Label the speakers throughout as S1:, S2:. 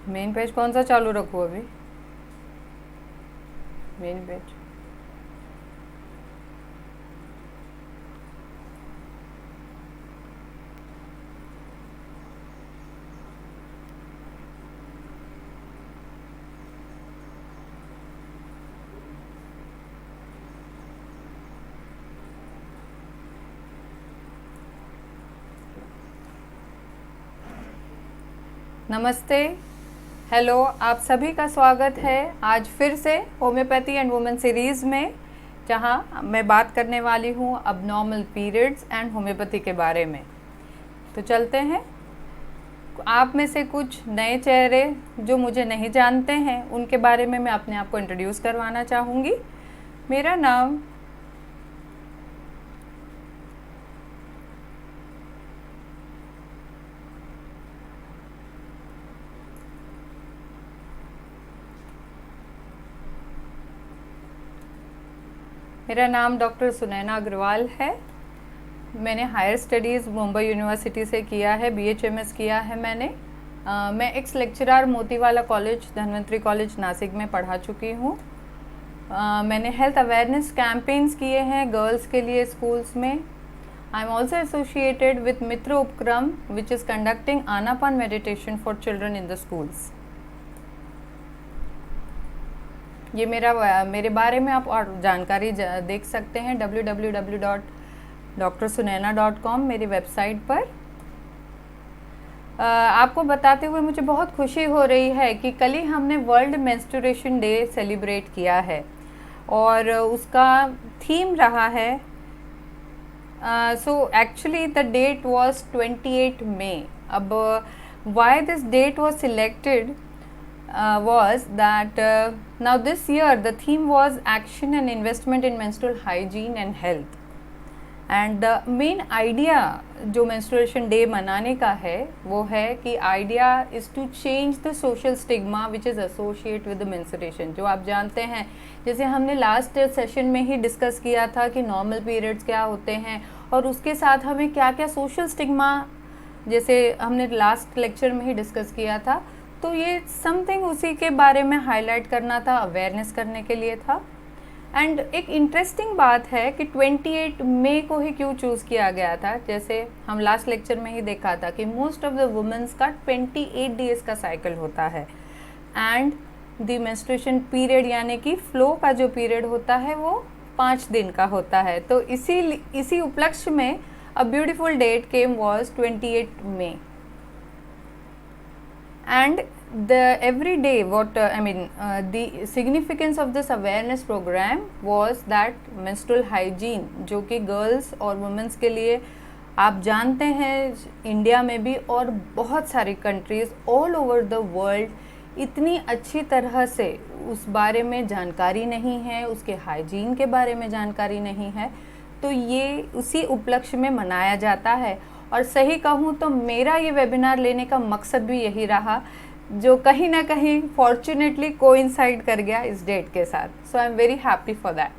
S1: Main page कौन सा चालू रखूँ अभी? Main page. नमस्ते, हेलो, आप सभी का स्वागत है आज फिर से होम्योपैथी एंड वुमेन सीरीज़ में, जहां मैं बात करने वाली हूं अबनॉर्मल पीरियड्स एंड होम्योपैथी के बारे में। तो चलते हैं। आप में से कुछ नए चेहरे जो मुझे नहीं जानते हैं, उनके बारे में मैं अपने आप को इंट्रोड्यूस करवाना चाहूँगी। मेरा नाम डॉक्टर सुनैना अग्रवाल है। मैंने हायर स्टडीज़ मुंबई यूनिवर्सिटी से किया है, BHMS किया है मैंने। मैं x lecturer Motiwala college, Dhanvantari college Nashik में पढ़ा चुकी हूँ। मैंने हेल्थ अवेयरनेस कैंपेन्स किए हैं गर्ल्स के लिए स्कूल्स में। I am also associated with Mitra Upakram which is conducting Anapana meditation for children in the schools. ये मेरे बारे में आप और जानकारी देख सकते हैं www.drsunena.com मेरी वेबसाइट पर। आपको बताते हुए मुझे बहुत खुशी हो रही है कि कल ही हमने वर्ल्ड मेंस्ट्रुएशन डे सेलिब्रेट किया है और उसका थीम रहा है, so actually the date was 28 May. अब why this date was selected was that now this year the theme was action and investment in menstrual hygiene and health, and the main idea जो menstruation day मनाने का है वो है कि idea is to change the social stigma which is associated with the menstruation। जो आप जानते हैं, जैसे हमने लास्ट सेशन में ही डिस्कस किया था कि नॉर्मल पीरियड्स क्या होते हैं और उसके साथ हमें क्या क्या सोशल स्टिग्मा, जैसे हमने लास्ट लेक्चर में ही डिस्कस किया था। तो ये समथिंग उसी के बारे में हाईलाइट करना था, अवेयरनेस करने के लिए था। एंड एक इंटरेस्टिंग बात है कि 28 मई को ही क्यों चूज़ किया गया था। जैसे हम लास्ट लेक्चर में ही देखा था कि मोस्ट ऑफ द वुमेन्स का 28 डेज़ का साइकिल होता है एंड द मेंस्ट्रुएशन पीरियड यानी कि फ्लो का जो पीरियड होता है वो 5 दिन का होता है। तो इसी उपलक्ष्य में a beautiful date came was 28 May. And every day the significance of this awareness program was that menstrual hygiene, जो कि गर्ल्स और वुमेन्स के लिए आप जानते हैं इंडिया में भी और बहुत सारी countries all over the world इतनी अच्छी तरह से उस बारे में जानकारी नहीं है, उसके हाइजीन के बारे में जानकारी नहीं है। तो ये उसी उपलक्ष्य में मनाया जाता है और सही कहूँ तो मेरा ये वेबिनार लेने का मकसद भी यही रहा, जो कहीं ना कहीं फॉर्चुनेटली कोइंसाइड कर गया इस डेट के साथ। So I am very happy for that.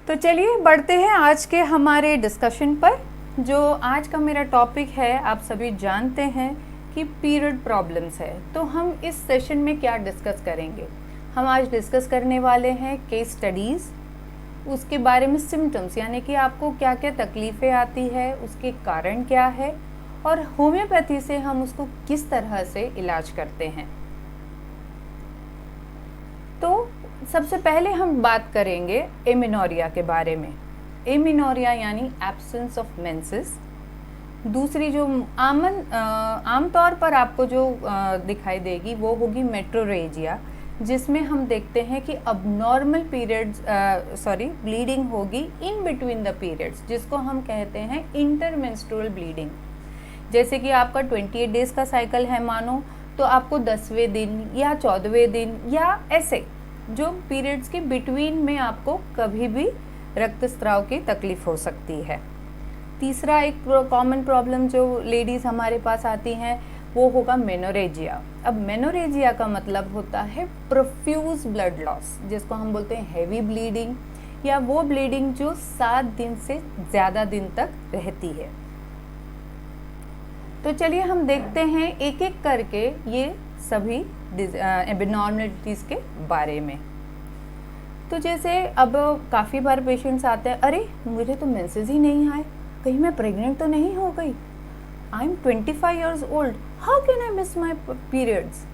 S1: तो चलिए बढ़ते हैं आज के हमारे डिस्कशन पर। जो आज का मेरा टॉपिक है, आप सभी जानते हैं कि पीरियड प्रॉब्लम्स है। तो हम इस सेशन में क्या डिस्कस करेंगे? हम आज डिस्कस करने वाले हैं केस स्टडीज़, उसके बारे में सिम्टम्स यानी कि आपको क्या क्या तकलीफ़ें आती है, उसके कारण क्या है और होम्योपैथी से हम उसको किस तरह से इलाज करते हैं। तो सबसे पहले हम बात करेंगे एमिनोरिया के बारे में। एमिनोरिया यानी एब्सेंस ऑफ मेंसेस। दूसरी जो आमतौर पर आपको जो दिखाई देगी वो होगी मेट्रोरेजिया, जिसमें हम देखते हैं कि अबनॉर्मल पीरियड्स ब्लीडिंग होगी इन बिटवीन द पीरियड्स, जिसको हम कहते हैं इंटरमेंस्ट्रुअल ब्लीडिंग। जैसे कि आपका 28 डेज़ का साइकिल है मानो, तो आपको 10वें दिन या 14वें दिन या ऐसे जो पीरियड्स के बिटवीन में आपको कभी भी रक्तस्राव की तकलीफ़ हो सकती है। तीसरा एक कॉमन प्रॉब्लम जो लेडीज़ हमारे पास आती हैं वो होगा मेनोरेजिया। अब मेनोरेजिया का मतलब होता है प्रोफ्यूज ब्लड लॉस, जिसको हम बोलते हैं हैवी ब्लीडिंग, या वो ब्लीडिंग जो 7 दिन से ज़्यादा दिन तक रहती है। तो चलिए हम देखते हैं एक एक करके ये सभी एबनॉर्मलिटीज़ के बारे में। तो जैसे अब काफ़ी बार पेशेंट्स आते हैं, अरे मुझे तो मेंसेस ही नहीं आए, कहीं मैं प्रेग्नेंट तो नहीं हो गई, I am 25 years old, how can I miss my periods.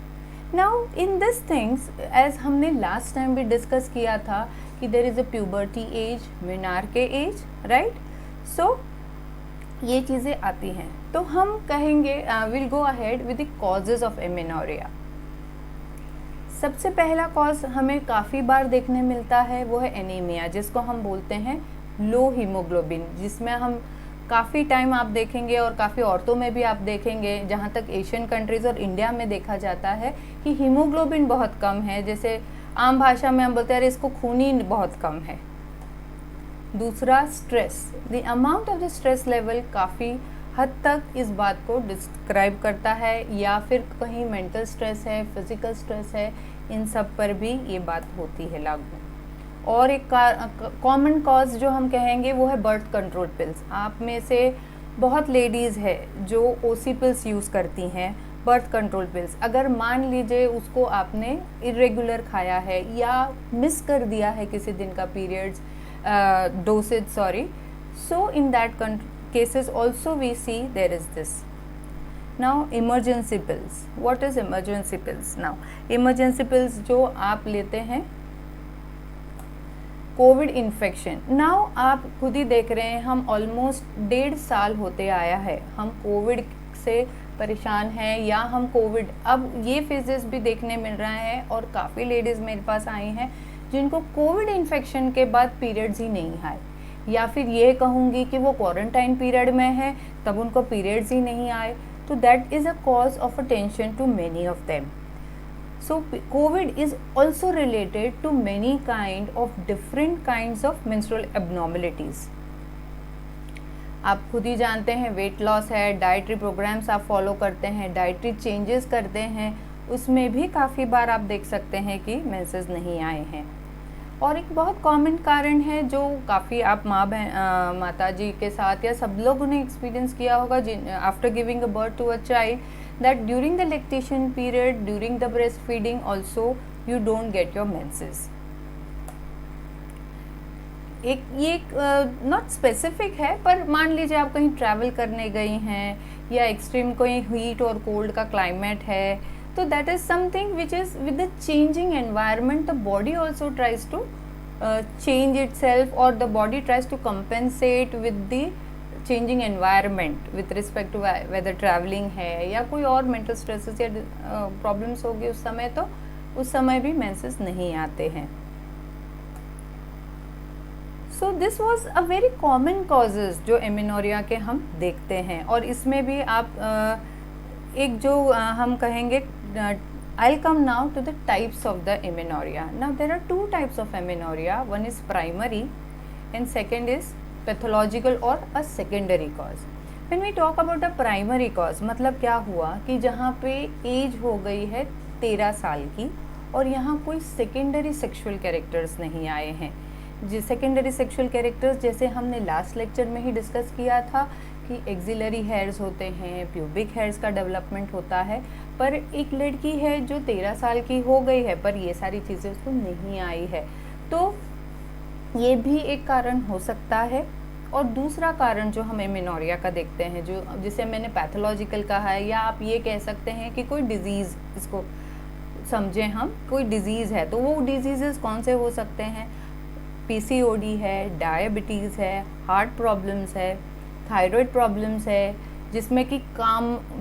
S1: Now in this things, as हमने लास्ट टाइम भी डिस्कस किया था कि there is a puberty age, menarche age, right. So ये चीज़ें आती हैं, तो हम कहेंगे will go ahead with the causes of amenorrhoea. सबसे पहला कॉज हमें काफ़ी बार देखने मिलता है, वो है एनीमिया, जिसको हम बोलते हैं लो हीमोग्लोबिन, जिसमें हम काफ़ी टाइम आप देखेंगे और काफ़ी औरतों में भी आप देखेंगे, जहाँ तक एशियन कंट्रीज़ और इंडिया में देखा जाता है कि हीमोग्लोबिन बहुत कम है। जैसे आम भाषा में हम बोलते हैं अरे इसको खून ही बहुत कम है। दूसरा stress, the amount of the stress level काफ़ी हद तक इस बात को डिस्क्राइब करता है, या फिर कहीं मेंटल स्ट्रेस है, फिजिकल स्ट्रेस है, इन सब पर भी ये बात होती है लागू। और एक कॉमन कॉज जो हम कहेंगे वो है बर्थ कंट्रोल पिल्स। आप में से बहुत लेडीज़ है जो ओसी पिल्स यूज़ करती हैं, बर्थ कंट्रोल पिल्स। अगर मान लीजिए उसको आपने इरेगुलर खाया है या मिस कर दिया है किसी दिन का periods dosage, sorry, so in that cases also we see there is this. Now emergency pills, what is emergency pills? Now emergency pills जो आप लेते हैं कोविड इन्फेक्शन, नाउ आप खुद ही देख रहे हैं हम ऑलमोस्ट 1.5 साल होते आया है हम कोविड से परेशान हैं, या हम कोविड अब ये फेजेस भी देखने मिल रहा है, और काफ़ी लेडीज़ मेरे पास आई हैं जिनको कोविड इन्फेक्शन के बाद पीरियड्स ही नहीं आए, या फिर ये कहूँगी कि वो क्वारंटाइन पीरियड में है तब उनको पीरियड्स ही नहीं आए। तो that is a cause of attention to many of them. So Covid is also related to many kind of different kinds of menstrual abnormalities. आप खुद ही जानते हैं वेट लॉस है, डाइटरी प्रोग्राम्स आप फॉलो करते हैं, डाइटरी चेंजेस करते हैं, उसमें भी काफ़ी बार आप देख सकते हैं कि मेंसेस नहीं आए हैं। और एक बहुत कॉमन कारण है जो काफ़ी आप माता जी के साथ या सब लोगों ने एक्सपीरियंस किया होगा, after giving a birth to a child, that during the lactation period, during the breast feeding also you don't get your menses. ये नॉट स्पेसिफिक है, पर मान लीजिए आप कहीं ट्रैवल करने गई हैं या एक्सट्रीम कोई हीट और कोल्ड का क्लाइमेट है, तो that is something which is with the changing environment, the body also tries to change itself, or the body tries to compensate with the changing environment with respect to whether traveling है या कोई और mental stresses या problems होगी उस समय, तो उस समय भी menses नहीं आते हैं। So this was a very common causes जो एमेनोरिया के हम देखते हैं, और इसमें भी आप एक जो हम कहेंगे I'll come now to the types of the amenorrhea. Now there are two types of amenorrhea. One is primary and second is pathological or a secondary cause. When we talk about a primary cause, मतलब क्या हुआ कि जहाँ पे as हो गई है 13 साल की और यहाँ कोई सेकेंडरी सेक्सुअल कैरेक्टर्स नहीं आए हैं। जी सेकेंडरी सेक्सुअल कैरेक्टर्स जैसे हमने लास्ट लेक्चर में ही डिस्कस किया था कि एक्सिलरी हेयर्स होते हैं, प्यूबिक हेयर्स का डेवलपमेंट होता है, पर एक लड़की है जो 13 साल की हो गई है पर ये सारी चीज़ें उसको नहीं आई है, तो ये भी एक कारण हो सकता है। और दूसरा कारण जो हम एमेनोरिया का देखते हैं, जो जिसे मैंने पैथोलॉजिकल कहा है, या आप ये कह सकते हैं कि कोई डिज़ीज़, इसको समझें हम, कोई डिज़ीज़ है, तो वो डिजीज़ कौन से हो सकते हैं? पीसीओडी है, डायबिटीज़ है, हार्ट प्रॉब्लम्स है, थायराइड प्रॉब्लम्स है, जिसमें कि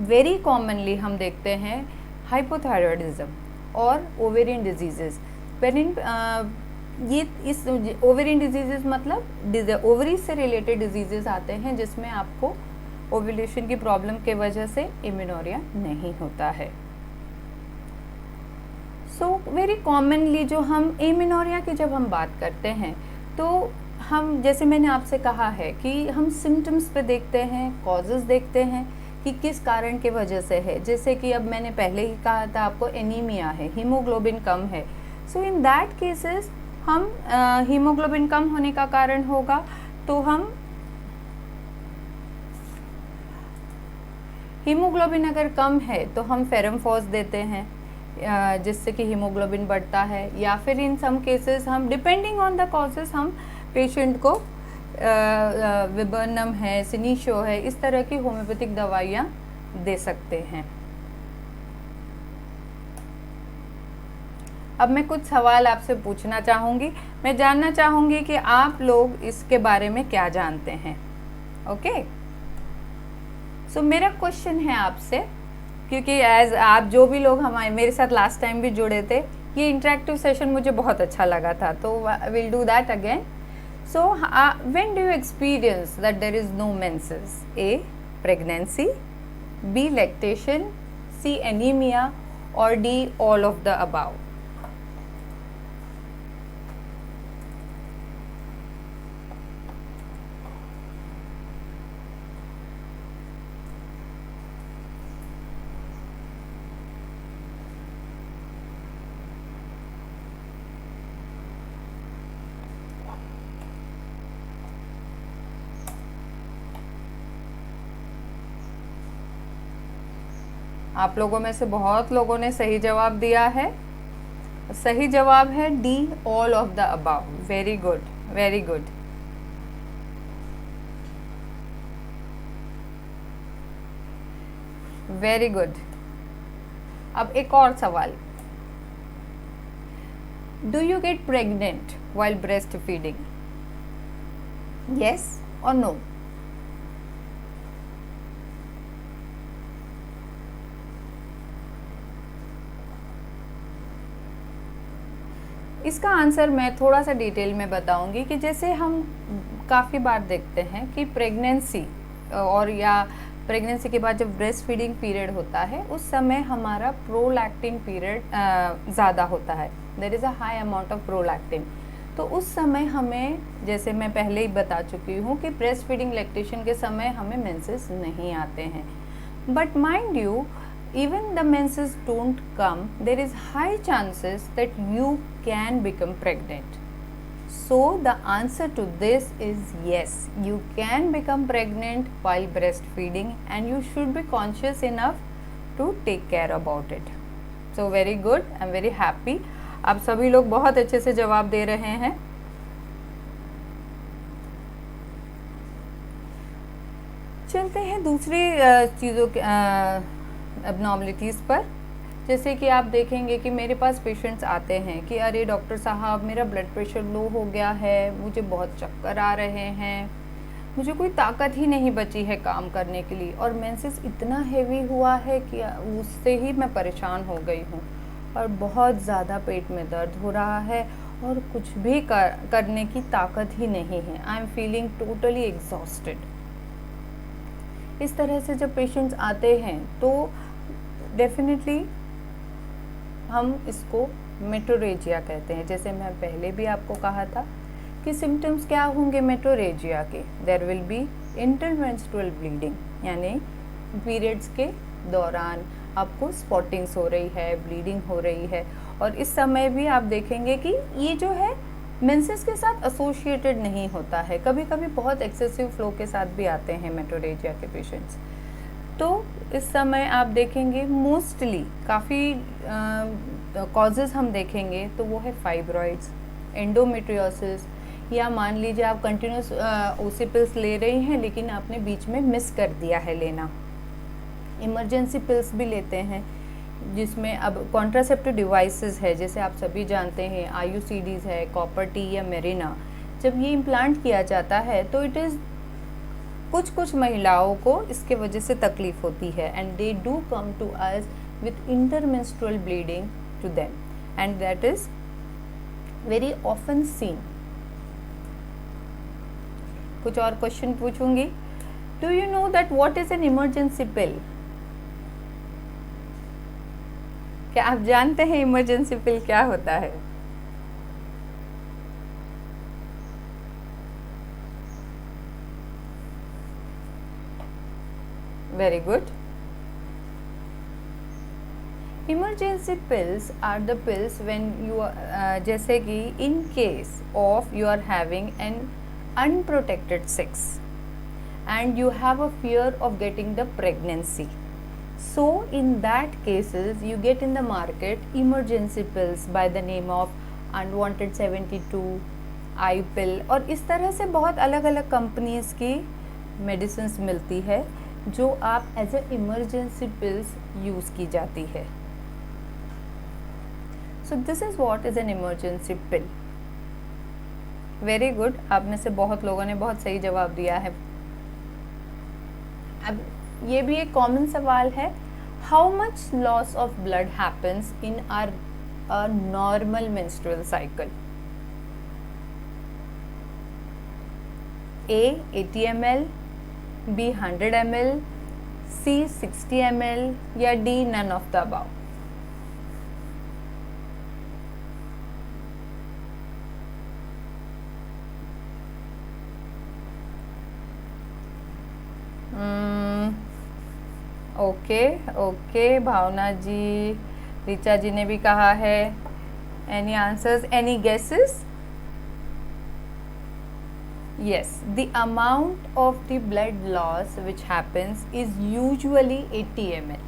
S1: वेरी कॉमनली हम देखते हैं हाइपोथायरॉयडिज्म और ओवेरियन डिजीजेस। ये इस ओवेरियन डिजीजेस मतलब ओवरी से रिलेटेड डिजीजेस आते हैं जिसमें आपको ओव्यूलेशन की प्रॉब्लम के वजह से एमेनोरिया नहीं होता है। सो वेरी कॉमनली जो हम एमेनोरिया की जब हम बात करते हैं तो हम, जैसे मैंने आपसे कहा है कि हम सिम्टम्स पे देखते हैं, कॉजेज़ देखते हैं कि किस कारण के वजह से है। जैसे कि अब मैंने पहले ही कहा था आपको एनीमिया है, हीमोग्लोबिन कम है। सो इन दैट केसेस हम हीमोग्लोबिन कम होने का कारण होगा तो हम हीमोग्लोबिन अगर कम है तो हम फेरम फॉस देते हैं जिससे कि हीमोग्लोबिन बढ़ता है, या फिर इन सम केसेस हम डिपेंडिंग ऑन द कॉजेस हम पेशेंट को विबर्नम है, सिनीशो है, इस तरह की होम्योपैथिक दवाइयाँ दे सकते हैं। अब मैं कुछ सवाल आपसे पूछना चाहूँगी, मैं जानना चाहूँगी कि आप लोग इसके बारे में क्या जानते हैं। ओके, सो मेरा क्वेश्चन है आपसे, क्योंकि एज आप जो भी लोग हमारे मेरे साथ लास्ट टाइम भी जुड़े थे, ये इंटरेक्टिव सेशन मुझे बहुत अच्छा लगा था, तो will do that again. So when do you experience that there is no menses? A pregnancy, B lactation, C anaemia, और D all of the above. आप लोगों में से बहुत लोगों ने सही जवाब दिया है। सही जवाब है D, all of the above. Very good, very good. Very good. अब एक और सवाल, do you get pregnant while breast feeding? yes or no? इसका आंसर मैं थोड़ा सा डिटेल में बताऊंगी कि जैसे हम काफ़ी बार देखते हैं कि प्रेगनेंसी और या प्रेगनेंसी के बाद जब ब्रेस्ट फीडिंग पीरियड होता है उस समय हमारा प्रोलैक्टिन पीरियड ज़्यादा होता है, there is a high amount of prolactin. तो उस समय हमें, जैसे मैं पहले ही बता चुकी हूँ कि ब्रेस्ट फीडिंग लैक्टेशन के समय हमें मेंसेस नहीं आते हैं, but mind you even the menses don't come, there is high chances that you can become pregnant. So the answer to this is yes, you can become pregnant while breastfeeding and you should be conscious enough to take care about it. So very good, I'm very happy. आप सभी लोग बहुत अच्छे से जवाब दे रहे हैं। चलते हैं दूसरी चीज़ों के एबनॉर्मलिटीज़ पर। जैसे कि आप देखेंगे कि मेरे पास पेशेंट्स आते हैं कि अरे डॉक्टर साहब मेरा ब्लड प्रेशर लो हो गया है, मुझे बहुत चक्कर आ रहे हैं, मुझे कोई ताकत ही नहीं बची है काम करने के लिए, और मेंसेस इतना हेवी हुआ है कि उससे ही मैं परेशान हो गई हूँ और बहुत ज़्यादा पेट में दर्द हो रहा है और कुछ भी करने की ताकत ही नहीं है। I am feeling totally exhausted. इस तरह से जब पेशेंट्स आते हैं तो डेफिनेटली हम इसको मेटोरेजिया कहते हैं। जैसे मैं पहले भी आपको कहा था कि सिम्टम्स क्या होंगे मेटोरेजिया के, there will be intermenstrual bleeding, यानी पीरियड्स के दौरान आपको स्पॉटिंग्स हो रही है, ब्लीडिंग हो रही है, और इस समय भी आप देखेंगे कि ये जो है मेंसेस के साथ एसोसिएटेड नहीं होता है, कभी कभी बहुत एक्सेसिव फ्लो के साथ भी आते हैं मेटोरेजिया के पेशेंट्स। तो इस समय आप देखेंगे मोस्टली काफ़ी कॉजेज़ हम देखेंगे तो वो है फाइब्रॉइड्स, एंडोमेट्रियोसिस, या मान लीजिए आप कंटिन्यूस ओसी पिल्स ले रही हैं लेकिन आपने बीच में मिस कर दिया है लेना। इमरजेंसी पिल्स भी लेते हैं जिसमें अब कॉन्ट्रासेप्टिव डिवाइसेस है, जैसे आप सभी जानते हैं IUCDs है, कॉपर टी या मेरिना। जब ये इम्प्लांट किया जाता है तो इट इज़ कुछ महिलाओं को इसके वजह से तकलीफ होती है, and they do come to us with intermenstrual bleeding to them, and that is very often seen. कुछ और क्वेश्चन पूछूंगी। Do you know that what is an emergency pill? क्या आप जानते हैं इमरजेंसी पिल क्या होता है? Very good. Emergency pills are the pills when you जैसे कि in case of you are having an unprotected sex and you have a fear of getting the pregnancy, So in that cases you get in the market emergency pills by the name of unwanted 72, आई पिल, और इस तरह से बहुत अलग अलग companies की medicine मिलती है जो आप as a emergency pills use की जाती है. So this is what is an emergency pill. Very good, आप में से बहुत लोगों ने बहुत सही जवाब दिया है. अब ये भी एक कॉमन सवाल है, how much loss of blood happens in our normal menstrual cycle. A 80 ml, B 100 ml, C 60 ml या D none of the above. Okay, Bhavna ji, Richa ji ने भी कहा है. Any answers, any guesses? Yes, the amount of the blood loss which happens is usually 80 ml.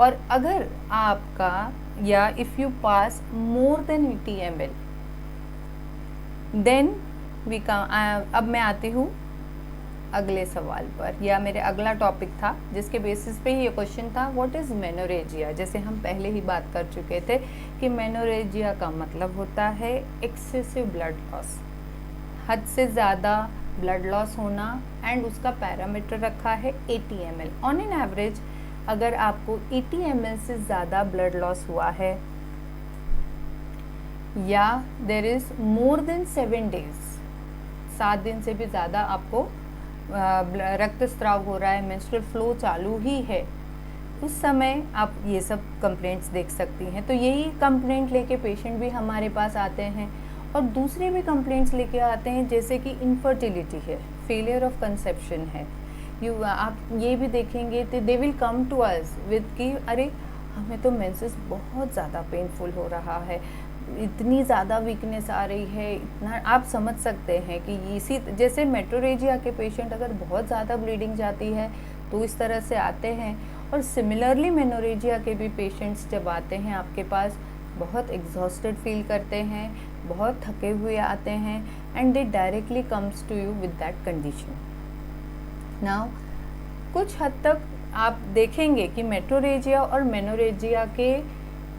S1: और अगर आपका या if you pass more than 80 ml, then we come. अब मैं आती हूँ अगले सवाल पर, या मेरे अगला टॉपिक था जिसके बेसिस पे ये क्वेश्चन था, व्हाट इज़ मेनोरेजिया. जैसे हम पहले ही बात कर चुके थे कि मेनोरेजिया का मतलब होता है एक्सेसिव ब्लड लॉस, हद से ज़्यादा ब्लड लॉस होना, एंड उसका पैरामीटर रखा है 80 ml. ऑन एन एवरेज अगर आपको 80 ml से ज़्यादा ब्लड लॉस हुआ है या there is more than 7 days, 7 दिन से भी ज़्यादा आपको रक्त स्त्राव हो रहा है, मेंस्ट्रुअल फ्लो चालू ही है, उस समय आप ये सब कंप्लेंट्स देख सकती हैं. तो यही कंप्लेंट लेके पेशेंट भी हमारे पास आते हैं, और दूसरे भी कंप्लेंट्स लेके आते हैं जैसे कि इनफर्टिलिटी है, फेलियर ऑफ कंसेप्शन है. आप ये भी देखेंगे तो they will come to us with कि अरे हमें तो मेंसेस बहुत ज़्यादा पेनफुल हो रहा है, इतनी ज़्यादा वीकनेस आ रही है, इतना आप समझ सकते हैं कि इसी जैसे मेट्रोरेजिया के पेशेंट अगर बहुत ज़्यादा ब्लीडिंग जाती है तो इस तरह से आते हैं, और सिमिलरली मेनोरेजिया के भी पेशेंट्स जब आते हैं आपके पास बहुत एग्जॉस्टेड फील करते हैं, बहुत थके हुए आते हैं, and they directly comes to you with that condition. Now कुछ हद तक आप देखेंगे कि मेट्रोरेजिया और मेनोरेजिया के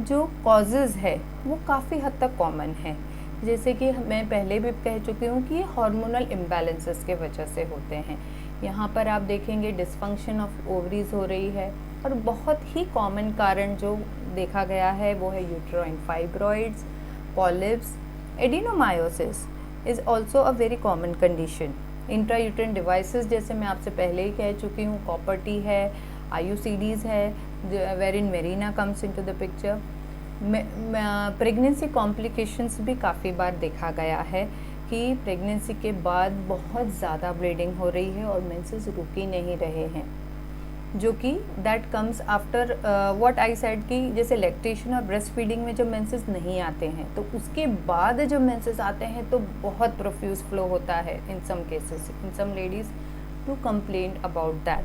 S1: जो कॉजेज़ है वो काफ़ी हद तक कॉमन है. जैसे कि मैं पहले भी कह चुकी हूँ कि हार्मोनल इम्बैलेंसेस के वजह से होते हैं. यहाँ पर आप देखेंगे डिसफंक्शन ऑफ ओवरीज हो रही है, और बहुत ही कॉमन कारण जो देखा गया है वो है uterine fibroids, polyps, adenomyosis is also a very common condition. Intrauterine devices जैसे मैं आपसे पहले ही कह चुकी हूँ, कॉपर टी है, IUCDs है, wherein Mirena comes into the picture. Pregnancy complications भी काफ़ी बार देखा गया है कि प्रेगनेंसी के बाद बहुत ज़्यादा ब्लीडिंग हो रही है और मेंसेस रुक ही नहीं रहे हैं, जो कि that comes after what I said कि जैसे लैक्टेशन और ब्रेस्ट फीडिंग में जब मेंसेस नहीं आते हैं तो उसके बाद जब मेंसेस आते हैं तो बहुत प्रोफ्यूज फ्लो होता है in some cases, in some ladies to complain about that.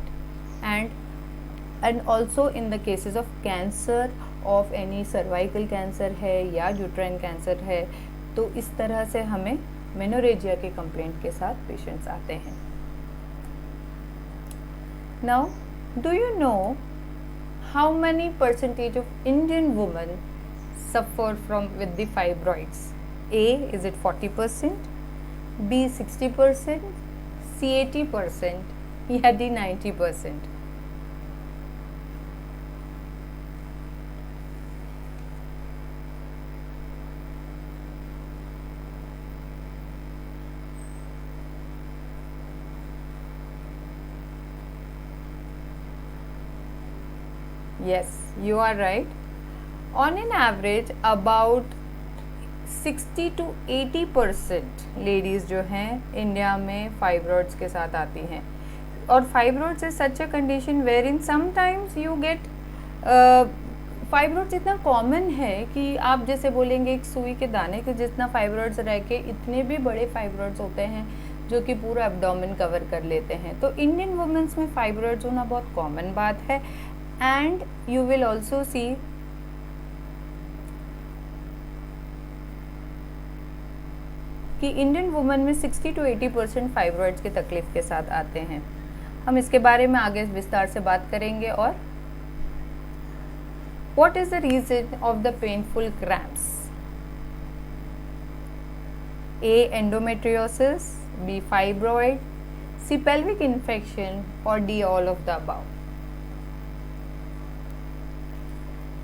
S1: And also in the cases of cancer of any cervical cancer है या यूट्राइन कैंसर है, तो इस तरह से हमें मेनोरेजिया के कंप्लेंट के साथ पेशेंट्स आते हैं. Now do you know how many percentage of Indian women suffer from with the fibroids? A, is it 40%, B 60%, C 80% या D 90%? Yes, you are right. On an average, about 60 to 80% ladies जो हैं India में fibroids के साथ आती हैं. और fibroids is such a condition where in sometimes you get fibroids इतना कॉमन है कि आप जैसे बोलेंगे एक सुई के दाने के जितना फाइब्रॉइड्स रह के इतने भी बड़े फाइब्रॉइड्स होते हैं जो कि पूरा एब्डोमेन कवर कर लेते हैं. तो इंडियन वुमेंस में फाइब्रॉइड्स होना बहुत कॉमन बात है. and you will also see कि इंडियन वुमेन में 60 to 80% फाइब्रॉइड्स की तकलीफ के साथ आते हैं। हम इसके बारे में आगे विस्तार से बात करेंगे। और what is the reason of the painful cramps? A. endometriosis, B. fibroid, C. pelvic infection और D. all of the above।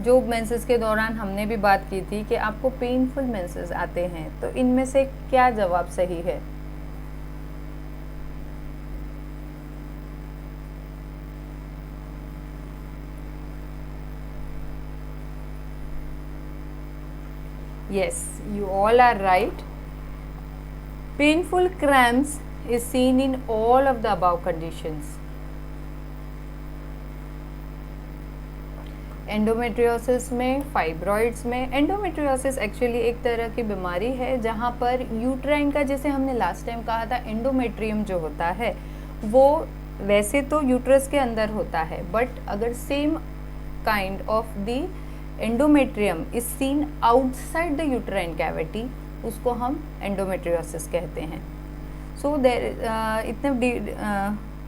S1: जो मेंसेस के दौरान हमने भी बात की थी कि आपको पेनफुल मेंसेस आते हैं, तो इनमें से क्या जवाब सही है? Yes, you all are right. Painful cramps is seen in all of the above conditions. Endometriosis में, फाइब्रॉइड्स में। एंडोमेट्रियोसिस एक्चुअली एक तरह की बीमारी है जहाँ पर यूट्राइन का, जैसे हमने लास्ट टाइम कहा था, एंडोमेट्रियम जो होता है वो वैसे तो यूट्रस के अंदर होता है, बट अगर same kind of the endometrium is seen outside the uterine cavity, उसको हम एंडोमेट्रियोसिस कहते हैं। So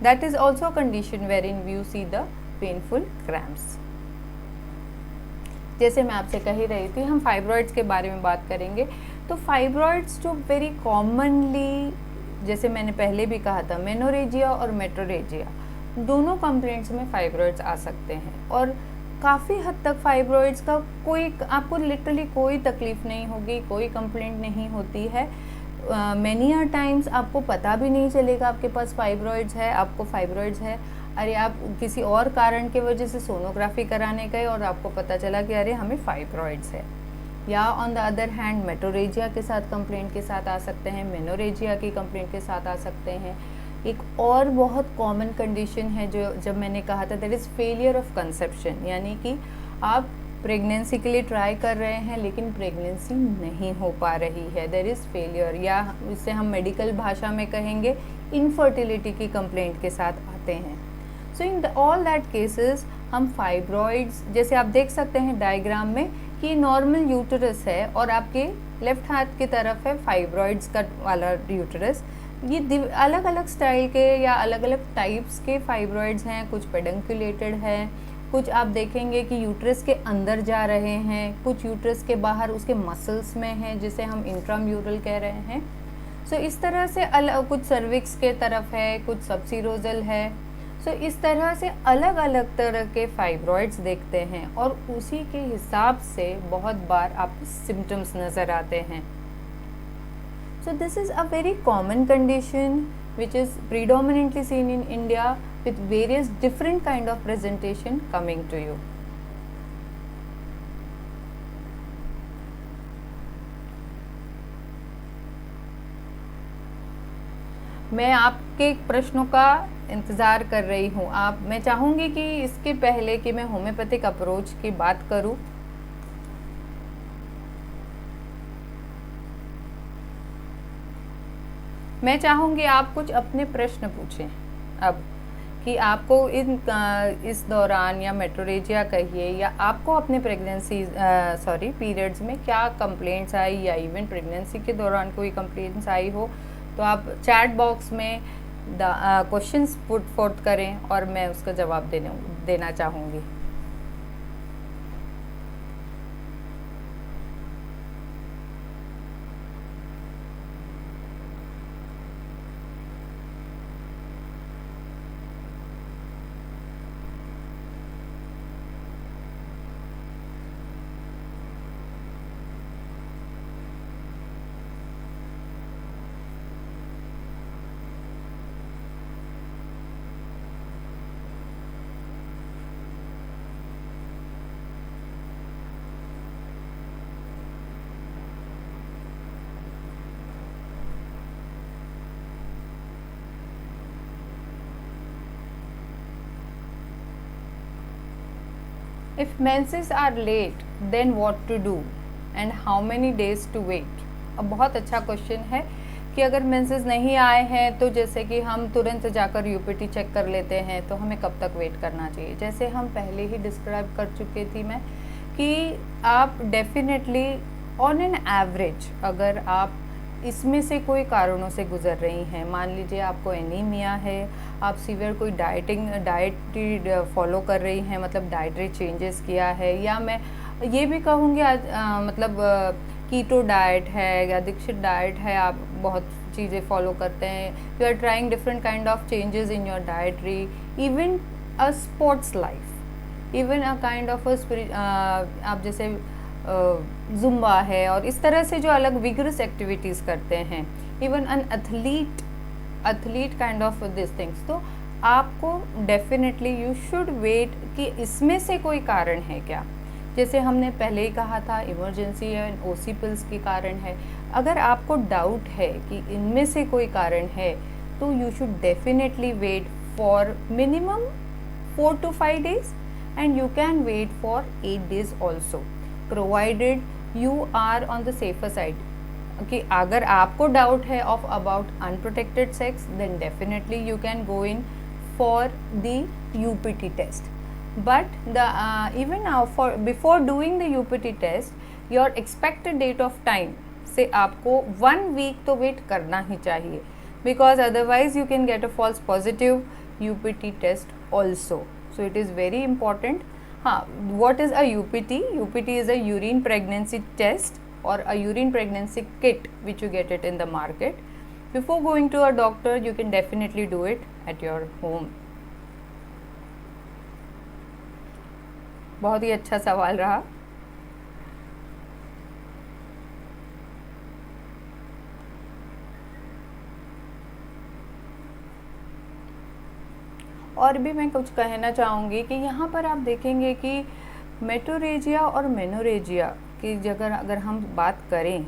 S1: that is also condition where in you see the painful cramps. जैसे मैं आपसे कह ही रही थी, हम फाइब्रॉइड्स के बारे में बात करेंगे। तो फाइब्रॉइड्स जो वेरी कॉमनली, जैसे मैंने पहले भी कहा था, मेनोरेजिया और मेट्रोरेजिया दोनों कंप्लेंट्स में फाइब्रॉइड्स आ सकते हैं। और काफ़ी हद तक फाइब्रॉइड्स का कोई, आपको लिटरली कोई तकलीफ नहीं होगी, कोई कंप्लेंट नहीं होती है। मैनी अ टाइम्स आपको पता भी नहीं चलेगा आपके पास फाइब्रॉइड्स है, आपको फाइब्रॉइड्स है। अरे आप किसी और कारण के वजह से सोनोग्राफी कराने गए और आपको पता चला कि अरे हमें फाइब्रॉइड्स है। या on the other hand metrorrhagia के साथ कंप्लेंट के साथ आ सकते हैं, मेनोरेजिया की कंप्लेंट के साथ आ सकते हैं। एक और बहुत कॉमन कंडीशन है जो जब मैंने कहा था, that is failure of conception, यानी कि आप प्रेगनेंसी के लिए ट्राई कर रहे हैं लेकिन प्रेगनेंसी नहीं हो पा रही है, देयर इज़ फेलियर, या इससे हम मेडिकल भाषा में कहेंगे इनफर्टिलिटी की कंप्लेंट के साथ आते हैं। सो इन ऑल दैट केसेस हम फाइब्रॉइड्स, जैसे आप देख सकते हैं डायग्राम में कि नॉर्मल यूटरस है और आपके लेफ्ट हाथ की तरफ है फाइब्रॉइड्स का वाला यूटरस। ये अलग अलग स्टाइल के या अलग अलग टाइप्स के फाइब्रॉइड्स हैं, कुछ पेडंकुलेटेड हैं, कुछ आप देखेंगे कि यूट्रस के अंदर जा रहे हैं, कुछ यूट्रस के बाहर उसके मसल्स में हैं जिसे हम इंट्राम्यूरल कह रहे हैं। सो इस तरह से कुछ सर्विक्स के तरफ है, कुछ सबसीरोजल है। सो इस तरह से अलग अलग तरह के फाइब्रॉइड्स देखते हैं और उसी के हिसाब से बहुत बार आपको सिम्टम्स नज़र आते हैं। So this is a very common condition which is predominantly seen in India with various different kind of presentation coming to you. मैं आपके प्रश्नों का इंतज़ार कर रही हूँ। मैं चाहूँगी कि इसके पहले कि मैं होम्योपैथिक अप्रोच की बात करूँ, मैं चाहूँगी आप कुछ अपने प्रश्न पूछें अब, कि आपको इस दौरान या मेट्रोरेजिया कहिए या आपको अपने पीरियड्स में क्या कंप्लेंट्स आई या इवन प्रेगनेंसी के दौरान कोई कंप्लेंट्स आई हो, तो आप चैट बॉक्स में क्वेश्चंस पुट फोर्थ करें और मैं उसका जवाब देना चाहूँगी। If menses are late, then what to do and how many days to wait? अब बहुत अच्छा क्वेश्चन है कि अगर मेंसेस नहीं आए हैं तो जैसे कि हम तुरंत जाकर यूपीटी चेक कर लेते हैं, तो हमें कब तक वेट करना चाहिए। जैसे हम पहले ही डिस्क्राइब कर चुके थी मैं कि आप डेफिनेटली ऑन एन एवरेज अगर आप इसमें से कोई कारणों से गुजर रही हैं, मान लीजिए आपको एनीमिया है, आप सीवियर कोई डाइट फॉलो कर रही हैं, मतलब डाइटरी चेंजेस किया है, या मैं ये भी कहूँगी मतलब कीटो डाइट है या दीक्षित डाइट है, आप बहुत चीज़ें फॉलो करते हैं, you are trying different kind of changes in your dietary, even a sports life, even a kind of आप जैसे जुम्बा है और इस तरह से जो अलग विगरस एक्टिविटीज़ करते हैं, even an athlete kind of this things, तो आपको डेफिनेटली यू शुड वेट कि इसमें से कोई कारण है क्या। जैसे हमने पहले ही कहा था इमरजेंसी या ओसी पिल्स के कारण है। अगर आपको डाउट है कि इनमें से कोई कारण है तो you should definitely wait for minimum 4 to 5 days and you can wait for 8 days also, provided you are on the safer side. कि अगर आपको डाउट है of about unprotected sex, then definitely you can go in for the UPT test, but even now for before doing the UPT test your expected date of time से आपको 1 week तो wait करना ही चाहिए, because otherwise you can get a false positive UPT test also. So it is very important. हाँ, what is a UPT? UPT is a urine pregnancy test or a urine pregnancy kit which you get it in the market. Before going to a doctor you can definitely do it at your home. बहुत ही अच्छा सवाल रहा। और भी मैं कुछ कहना चाहूँगी कि यहाँ पर आप देखेंगे कि मेटोरेजिया और मेनोरेजिया की जगह अगर हम बात करें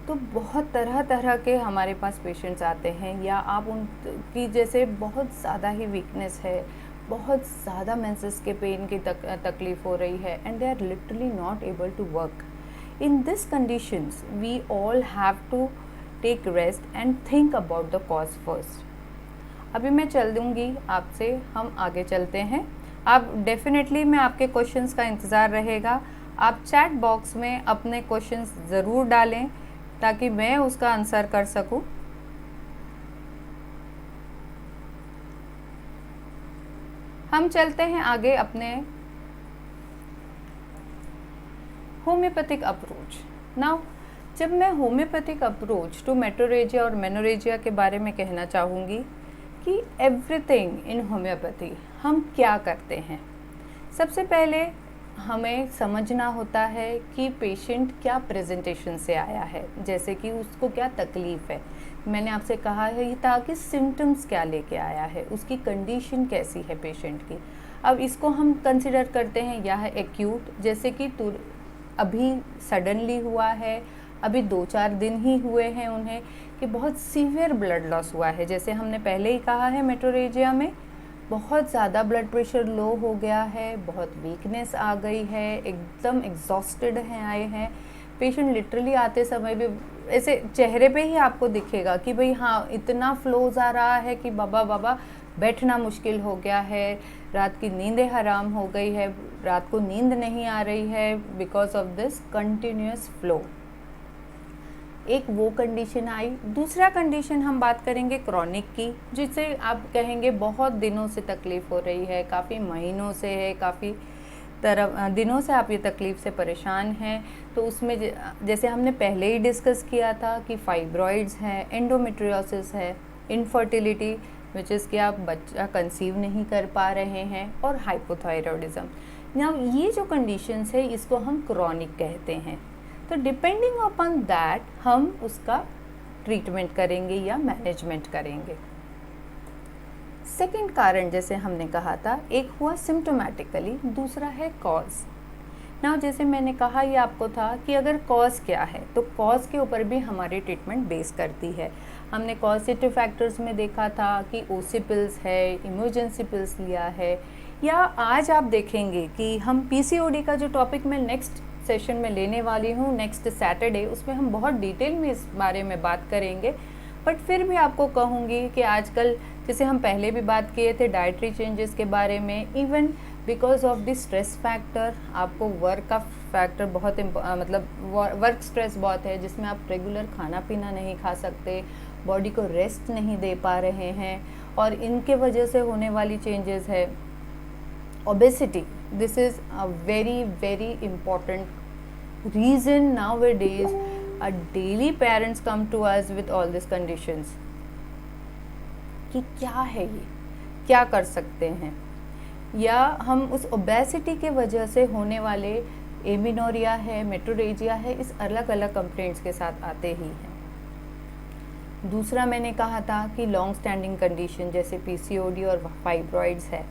S1: तो बहुत तरह तरह के हमारे पास पेशेंट्स आते हैं, या आप उनकी जैसे बहुत ज़्यादा ही वीकनेस है, बहुत ज़्यादा मेंसेस के पेन की तकलीफ़ हो रही है, and they are literally not able to work. In this conditions we all have to take rest and think about the cause first. अभी मैं चल दूँगी आपसे, हम आगे चलते हैं। आप डेफिनेटली मैं आपके क्वेश्चंस का इंतज़ार रहेगा। आप चैट बॉक्स में अपने क्वेश्चंस ज़रूर डालें ताकि मैं उसका आंसर कर सकूं। हम चलते हैं आगे अपने होम्योपैथिक अप्रोच। नाउ जब मैं होम्योपैथिक अप्रोच टू मेटोरेजिया और मेनोरेजिया के बारे में कहना चाहूँगी कि एवरीथिंग इन होम्योपैथी हम क्या करते हैं, सबसे पहले हमें समझना होता है कि पेशेंट क्या प्रेजेंटेशन से आया है, जैसे कि उसको क्या तकलीफ़ है। मैंने आपसे कहा है ताकि सिम्टम्स क्या लेके आया है, उसकी कंडीशन कैसी है पेशेंट की। अब इसको हम कंसिडर करते हैं या है एक्यूट, जैसे कि अभी सडनली हुआ है, अभी 2-4 दिन ही हुए हैं उन्हें, कि बहुत सीवियर ब्लड लॉस हुआ है। जैसे हमने पहले ही कहा है मेटोरेजिया में बहुत ज़्यादा ब्लड प्रेशर लो हो गया है, बहुत वीकनेस आ गई है, एकदम एग्जॉस्टेड हैं आए हैं पेशेंट। लिटरली आते समय भी ऐसे चेहरे पे ही आपको दिखेगा कि भाई हाँ इतना फ्लोज आ रहा है कि बाबा बैठना मुश्किल हो गया है, रात की नींदें हराम हो गई है, रात को नींद नहीं आ रही है because of this continuous flow. एक वो कंडीशन आई। दूसरा कंडीशन हम बात करेंगे क्रॉनिक की, जिसे आप कहेंगे बहुत दिनों से तकलीफ़ हो रही है, काफ़ी महीनों से है, काफ़ी दिनों से आप ये तकलीफ़ से परेशान हैं। तो उसमें जैसे हमने पहले ही डिस्कस किया था कि फाइब्रॉइड्स हैं, एंडोमेट्रियोसिस है, इनफर्टिलिटी विच इज़ कि आप बच्चा कंसीव नहीं कर पा रहे हैं, और हाइपोथायरॉयडिज्म। ना ये जो कंडीशंस है इसको हम क्रॉनिक कहते हैं। तो डिपेंडिंग अपॉन दैट हम उसका ट्रीटमेंट करेंगे या मैनेजमेंट करेंगे। सेकंड कारण जैसे हमने कहा था, एक हुआ सिम्टोमेटिकली, दूसरा है कॉज। ना जैसे मैंने कहा ये आपको था कि अगर कॉज क्या है तो कॉज के ऊपर भी हमारी ट्रीटमेंट बेस करती है। हमने कॉजेटिव फैक्टर्स में देखा था कि ओसी पिल्स है, इमरजेंसी पिल्स लिया है, या आज आप देखेंगे कि हम पीसीओडी का जो टॉपिक मैं नेक्स्ट सेशन में लेने वाली हूँ नेक्स्ट सैटरडे, उसमें हम बहुत डिटेल में इस बारे में बात करेंगे। बट फिर भी आपको कहूँगी कि आजकल जैसे हम पहले भी बात किए थे डाइटरी चेंजेस के बारे में, even because of the stress factor, आपको वर्क का फैक्टर बहुत मतलब वर्क स्ट्रेस बहुत है, जिसमें आप रेगुलर खाना पीना नहीं खा सकते, बॉडी को रेस्ट नहीं दे पा रहे हैं, और इनके वजह से होने वाली चेंजेस है obesity. This is a very very important reason nowadays. Daily parents come to us with all these conditions कि क्या है ये, क्या कर सकते हैं, या हम उस ओबेसिटी के वजह से होने वाले एमिनोरिया है, मेट्रोरेजिया है, इस अलग अलग कंप्लेंट्स के साथ आते ही हैं. दूसरा मैंने कहा था कि लॉन्ग स्टैंडिंग कंडीशन जैसे पीसीओडी और फाइब्रॉइड्स है.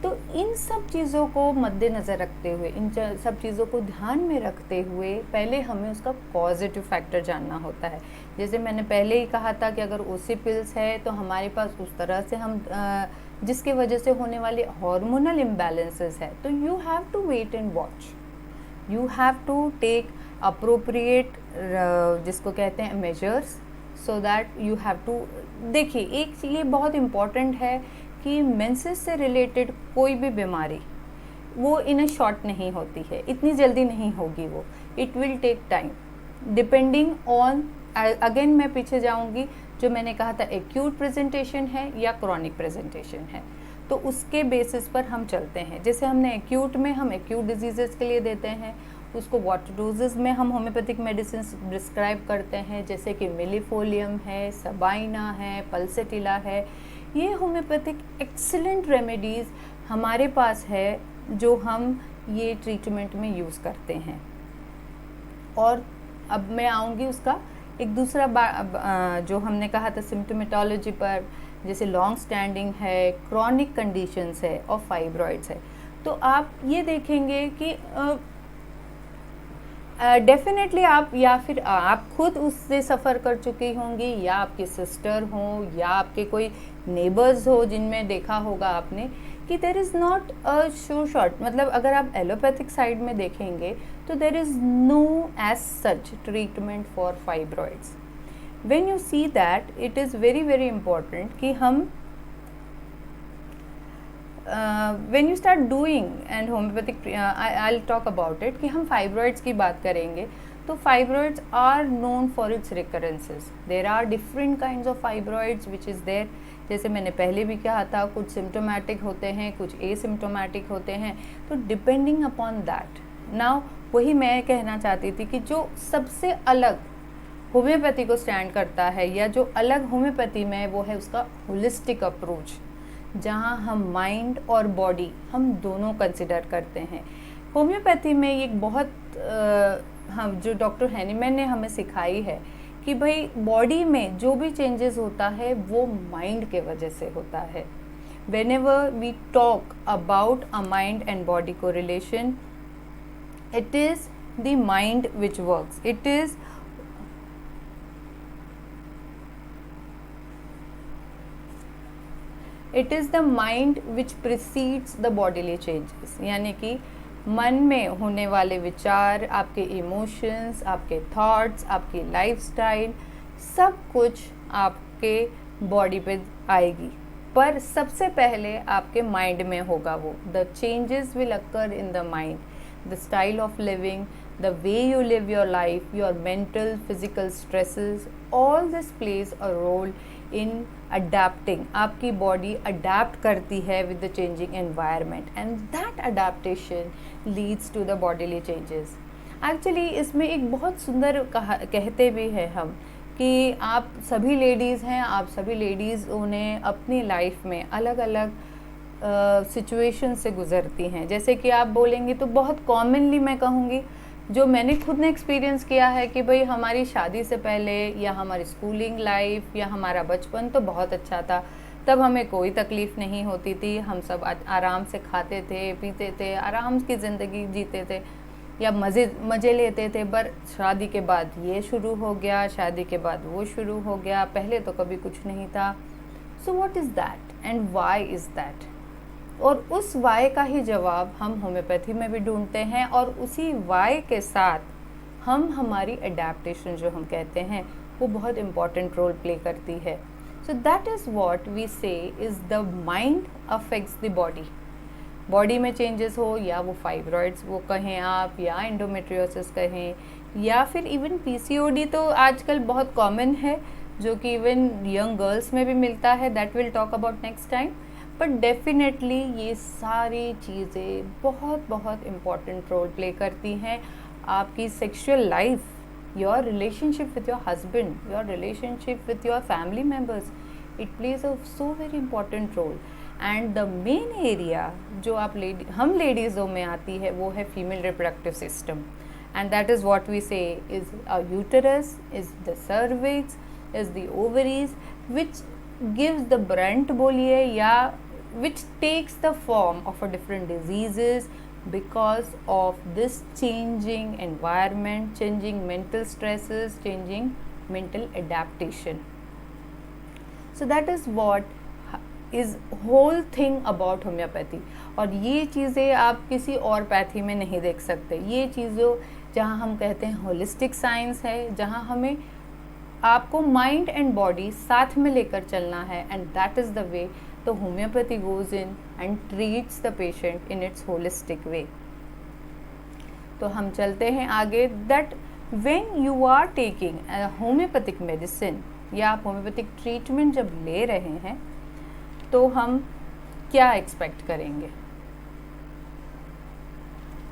S1: तो इन सब चीज़ों को मद्देनज़र रखते हुए, इन सब चीज़ों को ध्यान में रखते हुए पहले हमें उसका पॉजिटिव फैक्टर जानना होता है. जैसे मैंने पहले ही कहा था कि अगर ओसीपिल्स है तो हमारे पास उस तरह से हम जिसकी वजह से होने वाले हार्मोनल इम्बैलेंसेस है, तो you have to wait and watch, you have to take appropriate जिसको कहते हैं measures, so that you have to. देखिए एक ये बहुत इम्पॉर्टेंट है कि मेंसेस से रिलेटेड कोई भी बीमारी वो इन अ शॉर्ट नहीं होती है, इतनी जल्दी नहीं होगी वो, it will take time depending on. Again मैं पीछे जाऊंगी, जो मैंने कहा था एक्यूट प्रेजेंटेशन है या क्रॉनिक प्रेजेंटेशन है, तो उसके बेसिस पर हम चलते हैं. जैसे हमने एक्यूट में हम एक्यूट डिजीज़ के लिए देते हैं, उसको वाटर डोजेस में हम होम्योपैथिक मेडिसिन प्रिस्क्राइब करते हैं, जैसे कि मिलीफोलियम है, सबाइना है, पल्सेटिला है. ये होम्योपैथिक एक्सीलेंट रेमेडीज़ हमारे पास है जो हम ये ट्रीटमेंट में यूज़ करते हैं. और अब मैं आऊँगी उसका एक दूसरा जो हमने कहा था सिम्टोमेटोलॉजी पर, जैसे लॉन्ग स्टैंडिंग है, क्रॉनिक कंडीशंस है और फाइब्रॉइड्स है. तो आप ये देखेंगे कि डेफिनेटली आप या फिर आप खुद उससे सफ़र कर चुकी होंगी, या आपकी सिस्टर हो, या आपके कोई नेबर्स हो जिनमें देखा होगा आपने कि there is not a show short. मतलब अगर आप एलोपैथिक साइड में देखेंगे तो there is no as such treatment for fibroids. When you see that, it is very very important कि हम when you start doing and homeopathic I'll talk about it कि हम फाइब्रॉइड्स की बात करेंगे, तो fibroids are known for its recurrences. There are different kinds of fibroids which is there. जैसे मैंने पहले भी कहा था, कुछ सिम्टोमेटिक होते हैं, कुछ एसिम्टोमेटिक होते हैं, तो डिपेंडिंग अपॉन दैट. नाउ वही मैं कहना चाहती थी कि जो सबसे अलग होम्योपैथी को स्टैंड करता है, या जो अलग होम्योपैथी में है, वो है उसका होलिस्टिक अप्रोच, जहाँ हम माइंड और बॉडी हम दोनों कंसिडर करते हैं. होम्योपैथी में एक बहुत हम जो डॉक्टर हैनीमैन ने हमें सिखाई है कि भाई बॉडी में जो भी चेंजेस होता है वो माइंड के वजह से होता है. Whenever we talk about a mind and body correlation, it is the mind which works, it is the mind which precedes the bodily changes. यानी कि मन में होने वाले विचार, आपके इमोशंस, आपके थॉट्स, आपकी लाइफस्टाइल, सब कुछ आपके बॉडी पे आएगी, पर सबसे पहले आपके माइंड में होगा वो. The changes will occur in the mind, the style of living, the way you live your life, your mental, physical stresses, all this plays a role in adapting. आपकी body adapt करती है with the changing environment, and that adaptation leads to the bodily changes. Actually इसमें एक बहुत सुंदर कहते भी हैं हम कि आप सभी लेडीज़ हैं, आप सभी लेडीज़ उन्हें अपनी लाइफ में अलग अलग सिचुएशन से गुज़रती हैं. जैसे कि आप बोलेंगे तो बहुत कॉमनली मैं कहूँगी, जो मैंने खुद ने एक्सपीरियंस किया है कि भाई हमारी शादी से पहले या हमारी स्कूलिंग लाइफ या हमारा बचपन तो बहुत अच्छा था, तब हमें कोई तकलीफ़ नहीं होती थी, हम सब आराम से खाते थे, पीते थे, आराम की ज़िंदगी जीते थे या मज़े लेते थे. पर शादी के बाद ये शुरू हो गया, शादी के बाद वो शुरू हो गया, पहले तो कभी कुछ नहीं था. So what is that and why is that? और उस वाई का ही जवाब हम होम्योपैथी में भी ढूंढते हैं, और उसी वाई के साथ हम हमारी अडेप्टेशन जो हम कहते हैं वो बहुत इम्पॉर्टेंट रोल प्ले करती है. So that is what we say is the mind affects the body. Body में चेंजेस हो, या वो फाइब्रॉइड्स वो कहें आप, या एंडोमेट्रियोसिस कहें, या फिर इवन पीसीओडी तो आजकल बहुत कॉमन है, जो कि इवन यंग गर्ल्स में भी मिलता है. That will talk about next time. But definitely ये सारी चीज़ें बहुत बहुत इम्पॉर्टेंट रोल प्ले करती हैं आपकी sexual life, your relationship with your husband, your relationship with your family members. It plays a so very important role. And the main area जो हम लेडीज़ों में आती है वो है female reproductive system. And that is what we say is a uterus, is the cervix, is the ovaries, which gives the brunt बोलिए, या which takes the form of a different diseases because of this changing environment, changing mental stresses, changing mental adaptation. So that is what is whole thing about homeopathy. और ये चीज़ें आप किसी और pathy में नहीं देख सकते. ये चीज़ों जहाँ हम कहते हैं होलिस्टिक साइंस है, जहाँ हमें आपको माइंड एंड बॉडी साथ में लेकर चलना है, and that is the way the homeopathy goes in and treats the patient in its holistic way. तो हम चलते हैं आगे. that when you are taking a homeopathic medicine, या आप होम्योपैथिक ट्रीटमेंट जब ले रहे हैं तो हम क्या एक्सपेक्ट करेंगे.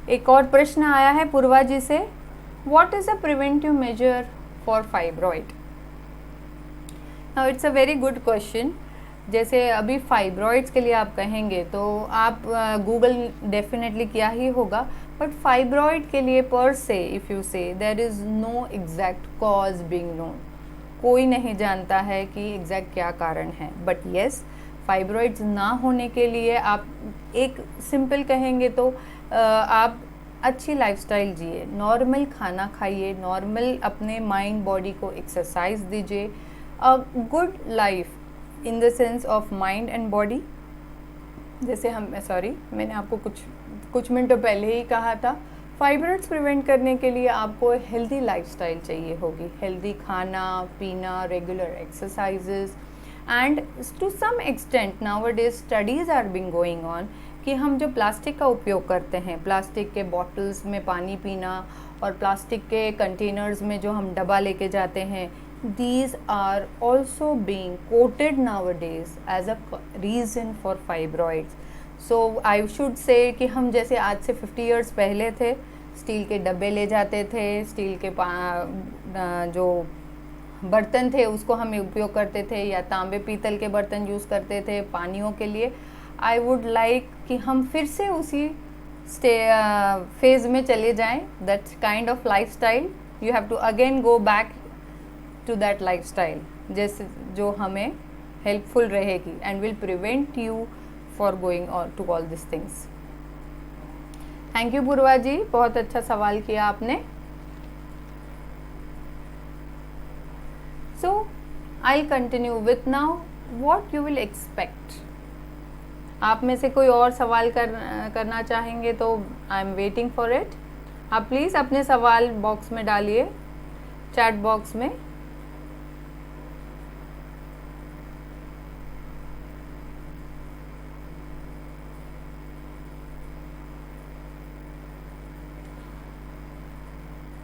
S1: एक और प्रश्न आया है पूर्वा जी से, what is a preventive measure for fibroid? Now it's a very good question. जैसे अभी फाइब्रॉइड्स के लिए आप कहेंगे तो आप गूगल डेफिनेटली किया ही होगा, बट फाइब्रॉइड के लिए पर से if you say there is no exact cause being known. कोई नहीं जानता है कि एग्जैक्ट क्या कारण है. बट येस, फाइब्रॉइड्स ना होने के लिए आप एक सिंपल कहेंगे तो आप अच्छी लाइफस्टाइल जिए, नॉर्मल खाना खाइए, नॉर्मल अपने माइंड बॉडी को एक्सरसाइज दीजिए. A good life in the sense of mind and body. जैसे मैंने आपको कुछ मिनटों पहले ही कहा था, फाइब्रॉइड्स प्रिवेंट करने के लिए आपको हेल्दी लाइफस्टाइल चाहिए होगी. हेल्दी खाना पीना, regular exercises, and to some extent nowadays studies are being going on कि हम जो प्लास्टिक का उपयोग करते हैं, प्लास्टिक के बॉटल्स में पानी पीना और प्लास्टिक के कंटेनर्स में जो हम डब्बा लेके जाते हैं, these are also being quoted nowadays as a reason for fibroids. So I should say कि हम जैसे आज से 50 years पहले थे, स्टील के डब्बे ले जाते थे, स्टील के जो बर्तन थे उसको हम उपयोग करते थे, या तांबे पीतल के बर्तन यूज़ करते थे पानियों के लिए. आई वुड लाइक कि हम फिर से उसी फेज़ में चले जाएं. That kind of lifestyle you have to again go back to that lifestyle, जैसे जो हमें हेल्पफुल रहेगी and will prevent you for going to all this things. Thank you Purva ji, बहुत अच्छा सवाल किया आपने. So I continue with now what you will expect. आप में से कोई और सवाल करना चाहेंगे तो I am waiting for it. आप प्लीज़ अपने सवाल बॉक्स में डालिए, चैट बॉक्स में.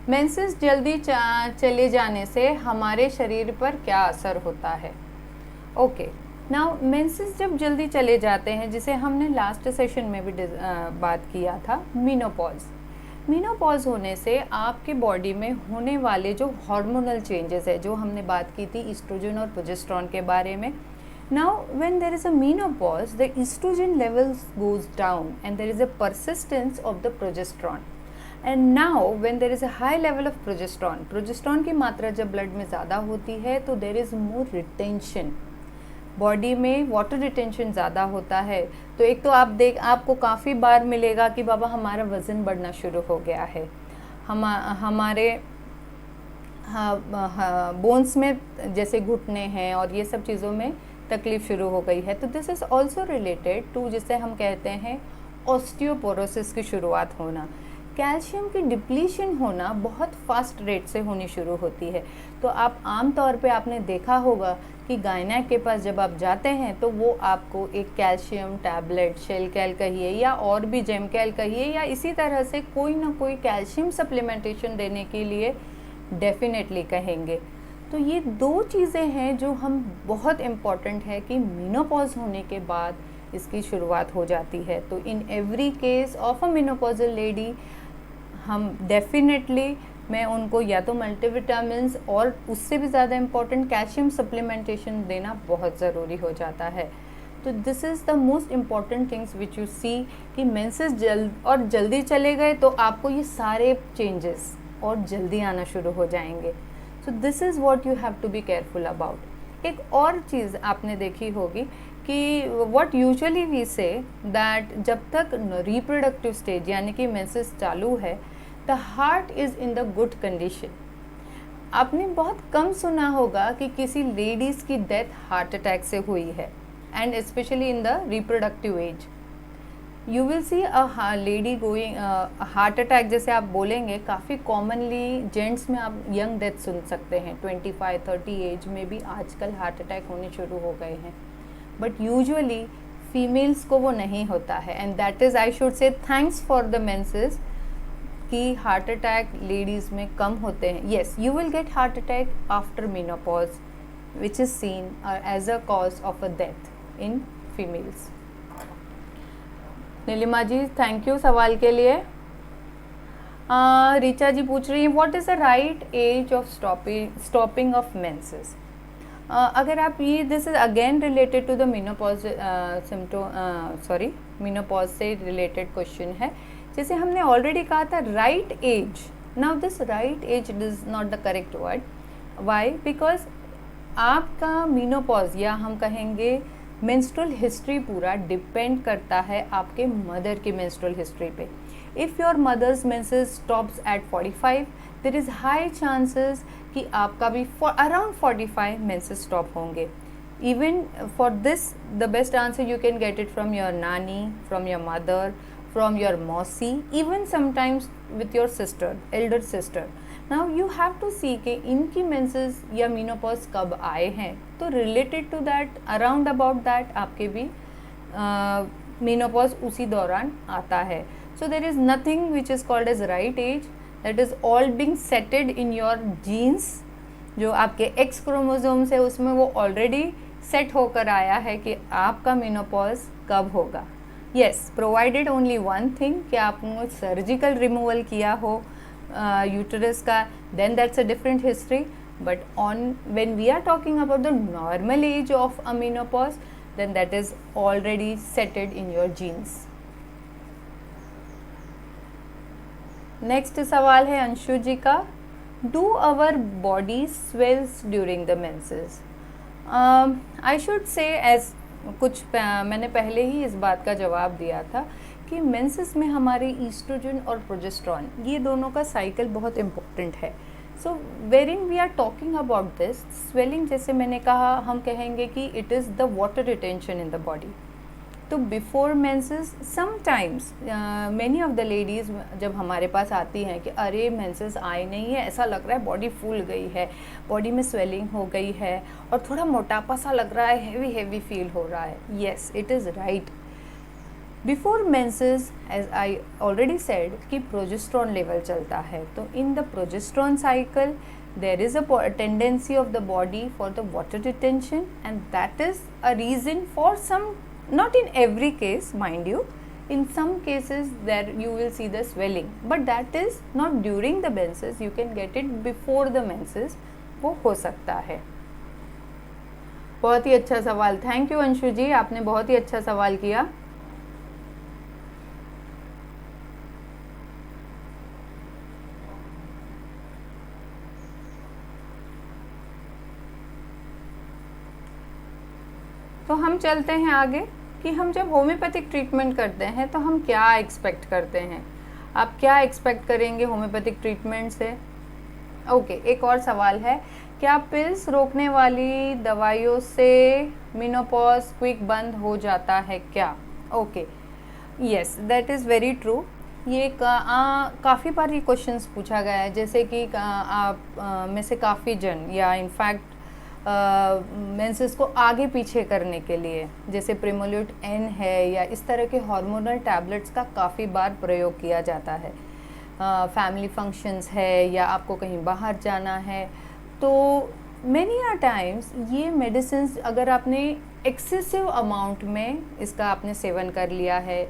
S1: मेंसेस जल्दी चले जाने से हमारे शरीर पर क्या असर होता है. ओके, नाउ मेंसेस जब जल्दी चले जाते हैं, जिसे हमने लास्ट सेशन में भी बात किया था, मीनोपॉज होने से आपके बॉडी में होने वाले जो हार्मोनल चेंजेस है, जो हमने बात की थी ईस्ट्रोजन और प्रोजेस्टेरॉन के बारे में. Now when there is a menopause, the estrogen levels goes down and there is a persistence of the progesterone. And now when there is a high level of progesterone की मात्रा जब blood में ज़्यादा होती है तो there is more retention. Body में water retention ज़्यादा होता है. तो एक तो आपको काफ़ी बार मिलेगा कि बाबा हमारा वज़न बढ़ना शुरू हो गया है, हमारे बोन्स में जैसे घुटने हैं और ये सब चीज़ों में तकलीफ़ शुरू हो गई है. तो this is also related to जिसे हम कहते हैं ऑस्टियोपोरोसिस की शुरुआत होना. कैल्शियम की डिप्लीशन होना बहुत फास्ट रेट से होनी शुरू होती है। तो आप आम तौर पे आपने देखा होगा कि गायनेक के पास जब आप जाते हैं तो वो आपको एक कैल्शियम टैबलेट, शेल कैल कहिए या और भी जेम कैल कहिए, या इसी तरह से कोई ना कोई कैल्शियम सप्लीमेंटेशन देने के लिए डेफिनेटली कहेंगे। तो ये दो चीज़ें हैं जो हम बहुत इम्पॉर्टेंट है कि मेनोपॉज होने के बाद इसकी शुरुआत हो जाती है। तो in every case of a menopausal lady हम डेफिनेटली मैं उनको या तो मल्टीविटामिन्स और उससे भी ज़्यादा इम्पॉर्टेंट कैल्शियम सप्लीमेंटेशन देना बहुत ज़रूरी हो जाता है। तो this is the most important things which you see कि मेंसेस जल्दी चले गए तो आपको ये सारे चेंजेस और जल्दी आना शुरू हो जाएंगे। So this is what you have to be careful about. एक और चीज़ आपने देखी होगी कि what usually we say that जब तक रिप्रोडक्टिव स्टेज यानी कि मेंसेस चालू है, the heart is in the good condition. आपने बहुत कम सुना होगा कि किसी लेडीज़ की डेथ हार्ट अटैक से हुई है, and specially in the reproductive age you will see a lady going heart attack. जैसे आप बोलेंगे काफ़ी कॉमनली जेंट्स में आप यंग डेथ सुन सकते हैं, 25-30 एज में भी आजकल हार्ट अटैक होने शुरू हो गए हैं, बट यूजुअली फीमेल्स को वो नहीं होता है। And that is I should say thanks for the menses कि हार्ट अटैक लेडीज़ में कम होते हैं। Yes, you will get heart attack after menopause which is seen as a cause of a death in females. Nilima ji thank you सवाल के लिए। रीचा जी पूछ रही है what is the right age of stopping of menses. अगर आप ये this is again related to the menopause menopause से रिलेटेड क्वेश्चन है। जैसे हमने ऑलरेडी कहा था right age, now this right age is not the correct word. Why? Because आपका मेनोपॉज या हम कहेंगे मेंस्ट्रुअल हिस्ट्री पूरा डिपेंड करता है आपके मदर की मेंस्ट्रुअल हिस्ट्री पे। If your mother's menses stops at 45, there is high chances कि आपका भी अराउंड 45 मेंसेस स्टॉप होंगे। Even for this the best answer you can get it from your नानी, from your mother, from your mausi, even sometimes with your sister, elder sister. Now you have to see कि इनकी menses या menopause कब आए हैं, तो related to that, around about that आपके भी menopause उसी दौरान आता है। So there is nothing which is called as right age, that is all being setted in your genes, जो आपके X chromosomes है उसमें वो already set होकर आया है कि आपका menopause कब होगा। Yes, provided only one thing कि आपने सर्जिकल रिमूवल किया हो यूटरस का, then that's a different history. But on when we are talking about the normal age of a menopause, then that is already setted in your genes. Next सवाल है अंशु जी का, do our body swells during the menses? I should say as कुछ मैंने पहले ही इस बात का जवाब दिया था कि मेंसेस में हमारे ईस्ट्रोजन और प्रोजेस्टेरॉन ये दोनों का साइकिल बहुत इम्पोर्टेंट है। So wherein we are talking about this swelling, जैसे मैंने कहा हम कहेंगे कि it is the water retention in the body. तो before menses sometimes many of the ladies जब हमारे पास आती हैं कि अरे मेंसेस आए नहीं है, ऐसा लग रहा है बॉडी फूल गई है, बॉडी में स्वेलिंग हो गई है और थोड़ा मोटापा सा लग रहा है, हेवी हेवी फील हो रहा है। Yes, it is right. Before menses as I already said कि प्रोजेस्टेरॉन लेवल चलता है, तो in the progesterone cycle there is a tendency of the body for the water retention, and that is a reason for some, not in every case mind you, in some cases there you will see the swelling, but that is not during the menses, you can get it before the menses, वो हो सकता है। बहुत ही अच्छा सवाल, thank you Anshu जी, आपने बहुत ही अच्छा सवाल किया। तो हम चलते हैं आगे कि हम जब होम्योपैथिक ट्रीटमेंट करते हैं तो हम क्या एक्सपेक्ट करते हैं। आप क्या एक्सपेक्ट करेंगे होम्योपैथिक ट्रीटमेंट से? ओके, एक और सवाल है, क्या पिल्स रोकने वाली दवाइयों से मेनोपॉज क्विक बंद हो जाता है क्या? Okay, yes, that is very true ये काफ़ी बार ये क्वेश्चंस पूछा गया है, जैसे कि आप में से काफ़ी जन या इनफैक्ट मेंसेस को आगे पीछे करने के लिए जैसे प्रिमोल्यूट एन है या इस तरह के हार्मोनल टैबलेट्स का काफ़ी बार प्रयोग किया जाता है। फैमिली फंक्शंस है या आपको कहीं बाहर जाना है, तो मैनी आ टाइम्स ये मेडिसिन अगर आपने एक्सेसिव अमाउंट में इसका आपने सेवन कर लिया है,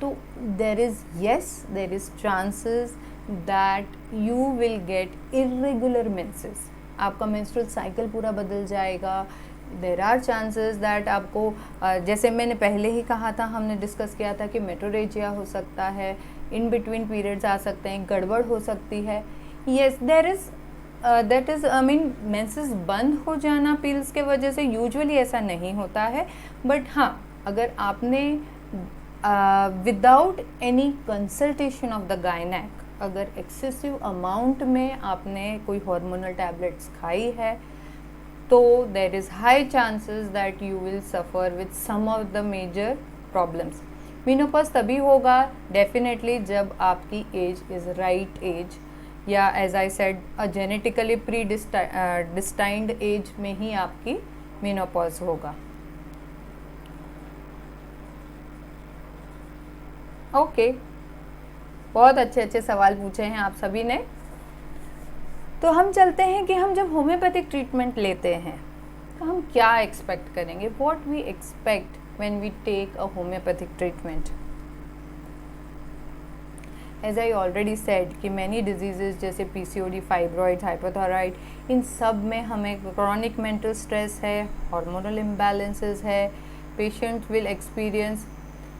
S1: तो there is chances that you will gate irregular menses. आपका मेंस्ट्रुअल साइकिल पूरा बदल जाएगा। देर आर चांसेस दैट आपको जैसे मैंने पहले ही कहा था, हमने डिस्कस किया था कि मेट्रोरेजिया हो सकता है, इन बिटवीन पीरियड्स आ सकते हैं, गड़बड़ हो सकती है। Yes there is that is I mean menses बंद हो जाना पिल्स के वजह से यूजुअली ऐसा नहीं होता है, बट हाँ अगर आपने without any consultation of the gynaec अगर एक्सेसिव अमाउंट में आपने कोई हार्मोनल टैबलेट्स खाई है, तो there is high chances that you will suffer with some of the major problems. Menopause तभी होगा डेफिनेटली जब आपकी एज इज़ राइट एज, या as I said genetically predestined age में ही आपकी मेनोपॉज होगा। ओके, बहुत अच्छे अच्छे सवाल पूछे हैं आप सभी ने। तो हम चलते हैं कि हम जब होम्योपैथिक ट्रीटमेंट लेते हैं तो हम क्या एक्सपेक्ट करेंगे, what we expect when we take a homeopathic treatment. As I already said कि मैनी डिजीजेस जैसे पीसीओडी, फाइब्रॉइड, हाइपोथायराइड, इन सब में हमें क्रॉनिक मेंटल स्ट्रेस है, हार्मोनल इम्बैलेंसेस है, पेशेंट विल एक्सपीरियंस।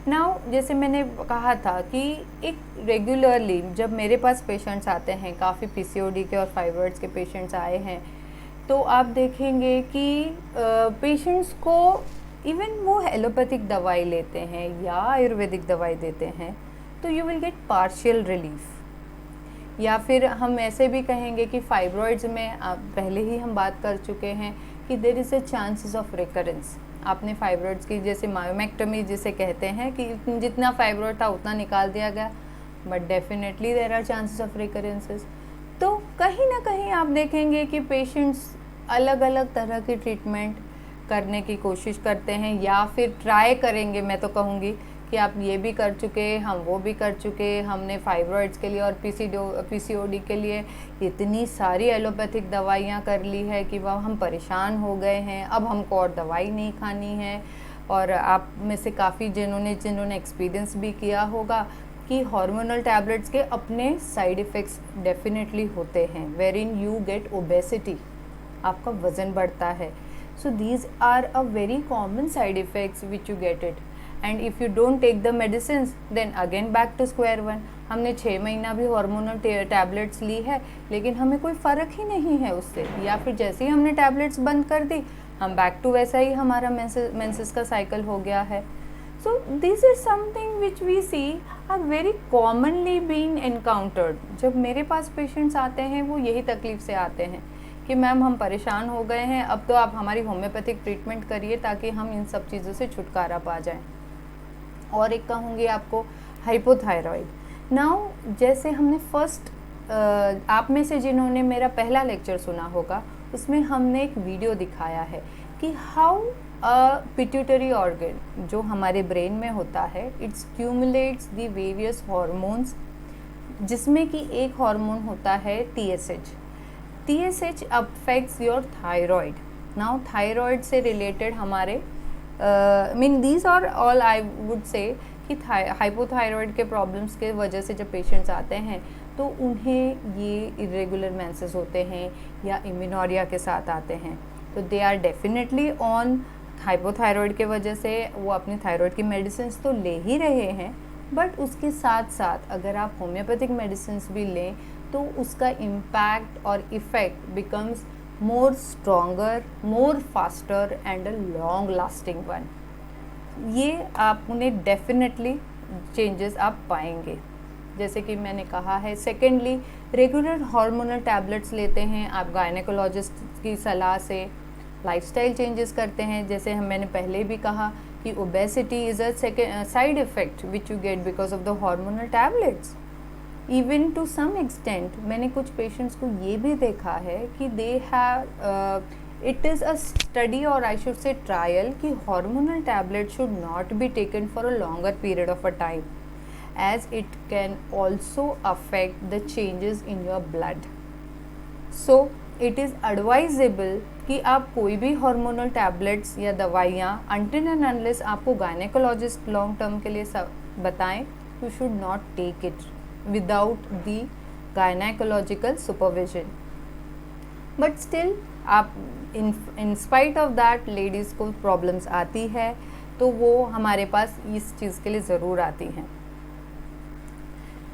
S1: नाउ जैसे मैंने कहा था कि एक रेगुलरली जब मेरे पास पेशेंट्स आते हैं, काफ़ी पीसीओडी के और फाइब्रॉइड्स के पेशेंट्स आए हैं, तो आप देखेंगे कि पेशेंट्स को इवन वो एलोपैथिक दवाई लेते हैं या आयुर्वेदिक दवाई देते हैं, तो you will gate partial relief. या फिर हम ऐसे भी कहेंगे कि फाइब्रॉइड्स में पहले ही हम बात कर चुके हैं कि there is a chances of recurrence. आपने फाइब्रॉइड्स की जैसे मायोमेक्टमी जिसे कहते हैं कि जितना फाइब्रॉइड था उतना निकाल दिया गया, but definitely there are chances of recurrences. तो कहीं ना कहीं आप देखेंगे कि पेशेंट्स अलग अलग तरह की ट्रीटमेंट करने की कोशिश करते हैं या फिर ट्राई करेंगे। मैं तो कहूँगी कि आप ये भी कर चुके, हम वो भी कर चुके, हमने फाइब्रॉइड्स के लिए और पीसीओडी के लिए इतनी सारी एलोपैथिक दवाइयाँ कर ली है कि वह हम परेशान हो गए हैं, अब हमको और दवाई नहीं खानी है। और आप में से काफ़ी जिन्होंने एक्सपीरियंस भी किया होगा कि हार्मोनल टैबलेट्स के अपने साइड इफ़ेक्ट्स डेफिनेटली होते हैं, where in you get obesity, आपका वज़न बढ़ता है। So these are a very common side effects which you get it, and if you don't take the medicine then again back to square one. हमने 6 महीना भी hormonal tablets ली है लेकिन हमें कोई फ़र्क ही नहीं है उससे, या फिर जैसे ही हमने टैबलेट्स बंद कर दी हम बैक टू वैसा ही हमारा मेंसेस का साइकिल हो गया है। So this is something which we see are very commonly being encountered. जब मेरे पास पेशेंट्स आते हैं वो यही तकलीफ़ से आते हैं कि मैम हम परेशान हो गए हैं, अब तो आप हमारी होम्योपैथिक ट्रीटमेंट करिए ताकि हम इन सब चीज़ों से छुटकारा पा जाएं। और एक कहूँगी आपको हाइपोथायरॉइड। नाउ जैसे हमने फर्स्ट आप में से जिन्होंने मेरा पहला लेक्चर सुना होगा उसमें हमने एक वीडियो दिखाया है कि हाउ पिट्यूटरी ऑर्गन जो हमारे ब्रेन में होता है, it stimulates the various hormones, जिसमें कि एक हार्मोन होता है TSH affects your thyroid. Now thyroid से रिलेटेड हमारे mean these are all I would say कि हाइपोथायराइड के प्रॉब्लम्स के वजह से जब पेशेंट्स आते हैं तो उन्हें ये इरेगुलर मेंसेस होते हैं या इम्यूनोरिया के साथ आते हैं, तो they are definitely on hypothyroid के वजह से वो अपनी थायराइड की मेडिसिन तो ले ही रहे हैं, बट उसके साथ साथ अगर आप होम्योपैथिक मेडिसिन भी लें तो उसका इम्पैक्ट और effect becomes more stronger, more faster and a long lasting one। ये आप उन्हें डेफिनेटली चेंजेस आप पाएंगे। जैसे कि मैंने कहा है, सेकेंडली रेगुलर हार्मोनल टैबलेट्स लेते हैं आप गायनेकोलॉजिस्ट की सलाह से, लाइफस्टाइल चेंजेस करते हैं। जैसे मैंने पहले भी कहा कि obesity is a side effect which you get because of the hormonal tablets. Even to some extent मैंने कुछ पेशेंट्स को ये भी देखा है कि they have it is a study और आई शुड से ट्रायल कि hormonal tablet should not be taken for a longer period of a time as it can also affect the changes in your blood. So it is advisable कि आप कोई भी hormonal tablets या दवाइयाँ until and unless आपको gynaecologist long term के लिए बताएं, you should not take it without the gynecological supervision. But still आप in spite of that ladies को प्रॉब्लम्स आती है, तो वो हमारे पास इस चीज़ के लिए ज़रूर आती हैं.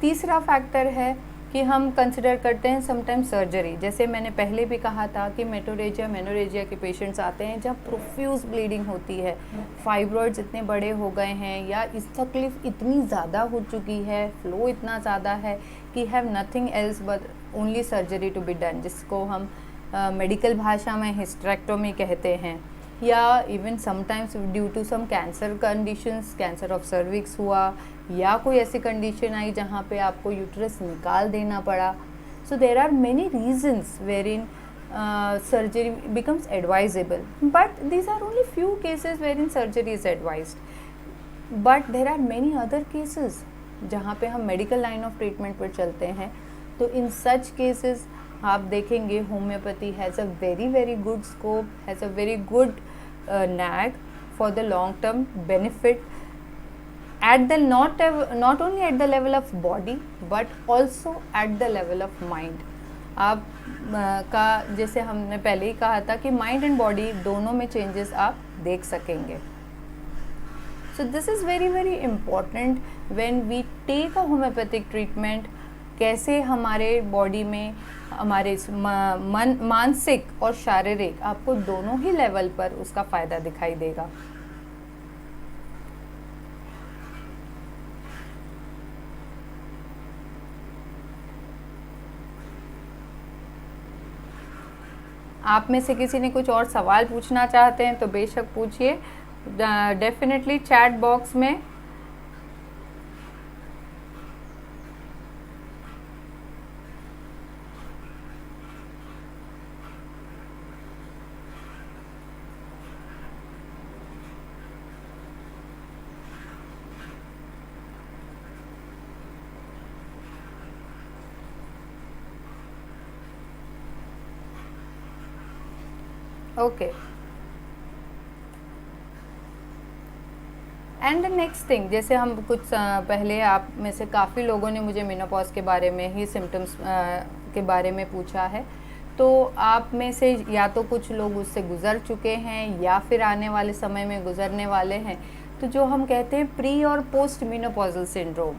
S1: तीसरा फैक्टर है कि हम कंसिडर करते हैं समटाइम्स सर्जरी. जैसे मैंने पहले भी कहा था कि मेनोरेजिया के पेशेंट्स आते हैं जब प्रोफ्यूज ब्लीडिंग होती है, फाइब्रॉइड्स इतने बड़े हो गए हैं या इस तकलीफ इतनी ज़्यादा हो चुकी है, फ्लो इतना ज़्यादा है कि have nothing else but only surgery to be done, जिसको हम मेडिकल भाषा में हिस्टेरेक्टोमी कहते हैं. या even sometimes due to some cancer conditions, cancer of cervix हुआ या कोई ऐसी कंडीशन आई जहाँ पे आपको यूट्रस निकाल देना पड़ा. So there are many reasons wherein surgery becomes advisable, but these are only few cases wherein surgery is advised. But there are many other cases जहाँ पे हम मेडिकल लाइन ऑफ ट्रीटमेंट पर चलते हैं. तो इन such cases आप देखेंगे homeopathy has a very good scope, has a very good nag for the long term benefit at the not only at the level of body but also at the level of mind. आप का जैसे हमने पहले ही कहा था कि mind and body दोनों में चेंजेस आप देख सकेंगे. So this is very important when we take a homeopathic treatment. कैसे हमारे बॉडी में हमारे मानसिक और शारीरिक आपको दोनों ही लेवल पर उसका फ़ायदा दिखाई देगा. आप में से किसी ने कुछ और सवाल पूछना चाहते हैं तो बेशक पूछिए, डेफिनेटली चैट बॉक्स में. Okay. And the next thing, जैसे हम कुछ पहले आप में से काफ़ी लोगों ने मुझे मेनोपॉज के बारे में ही सिम्टम्स के बारे में पूछा है. तो आप में से या तो कुछ लोग उससे गुज़र चुके हैं या फिर आने वाले समय में गुज़रने वाले हैं. तो जो हम कहते हैं प्री और पोस्ट मेनोपॉजल सिंड्रोम,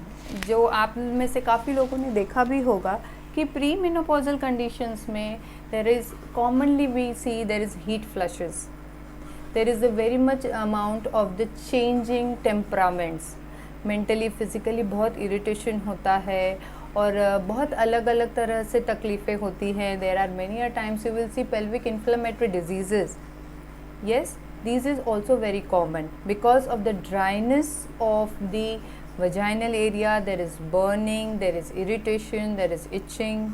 S1: जो आप में से काफ़ी लोगों ने देखा भी होगा कि प्री मेनोपॉजल कंडीशंस में there is commonly we see there is heat flushes, there is a very much amount of the changing temperaments, mentally physically बहुत irritation होता है और बहुत अलग अलग तरह से तकलीफ़ें होती हैं. there are many a times you will see pelvic inflammatory diseases. yes, this is also very common because of the dryness of the vaginal area. There is burning, there is irritation, there is itching.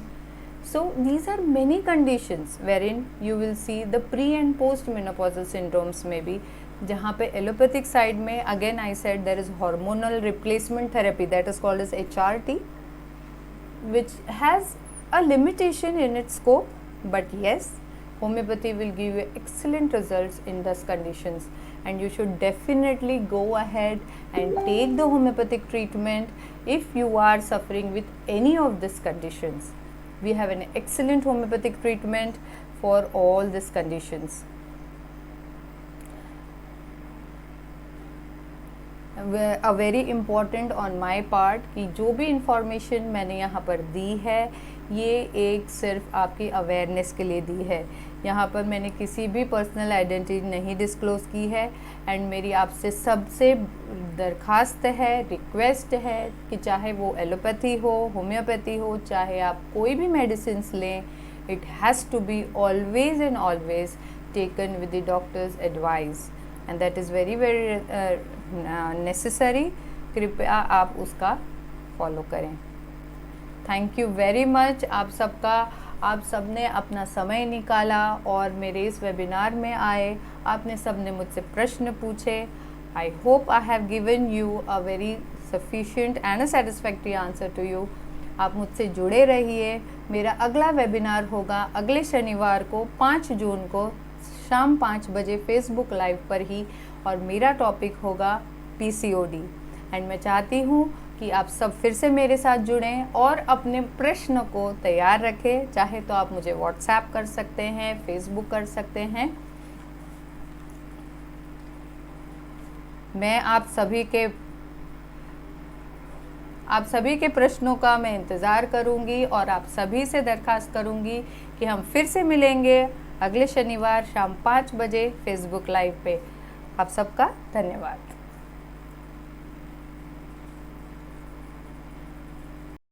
S1: So these are many conditions wherein you will see the pre and post menopausal syndromes में भी, जहाँ पे allopathic side में again I said there is hormonal replacement therapy that is called as HRT, which has a limitation in its scope, but yes, homeopathy will give you excellent results in those conditions, and you should definitely go ahead and take the homeopathic treatment if you are suffering with any of these conditions. We have an excellent homeopathic treatment for all these conditions. A very important on my part कि जो भी information मैंने यहाँ पर दी है ये एक सिर्फ आपकी अवेयरनेस के लिए दी है. यहाँ पर मैंने किसी भी पर्सनल आइडेंटिटी नहीं डिस्क्लोज़ की है. एंड मेरी आपसे सबसे दरख्वास्त है, रिक्वेस्ट है कि चाहे वो एलोपैथी हो, होम्योपैथी हो, चाहे आप कोई भी मेडिसिन्स लें, it has to be always and always taken with the doctors advice. And that is very very necessary. कृपया आप उसका फॉलो करें। थैंक यू वेरी मच आप सबका। आप सबने अपना समय निकाला और मेरे इस वेबिनार में आए। आपने सबने मुझसे प्रश्न पूछे। I hope I have given you a very sufficient and a satisfactory answer to you. आप मुझसे जुड़े रहिए। मेरा अगला वेबिनार होगा अगले शनिवार को 5 जून को शाम 5 बजे फेसबुक लाइव पर ही, और मेरा टॉपिक होगा PCOD। एंड मैं चाहती हूँ कि आप सब फिर से मेरे साथ जुड़ें और अपने प्रश्न को तैयार रखें। चाहे तो आप मुझे व्हाट्सएप कर सकते हैं, फेसबुक कर सकते हैं। मैं आप सभी के प्रश्नों का मैं इंतज़ार करूंगी और आप सभी से दरख्वास्त करूंगी कि हम फिर से मिलेंगे अगले शनिवार शाम 5 बजे फेसबुक लाइव पे। आप सबका धन्यवाद।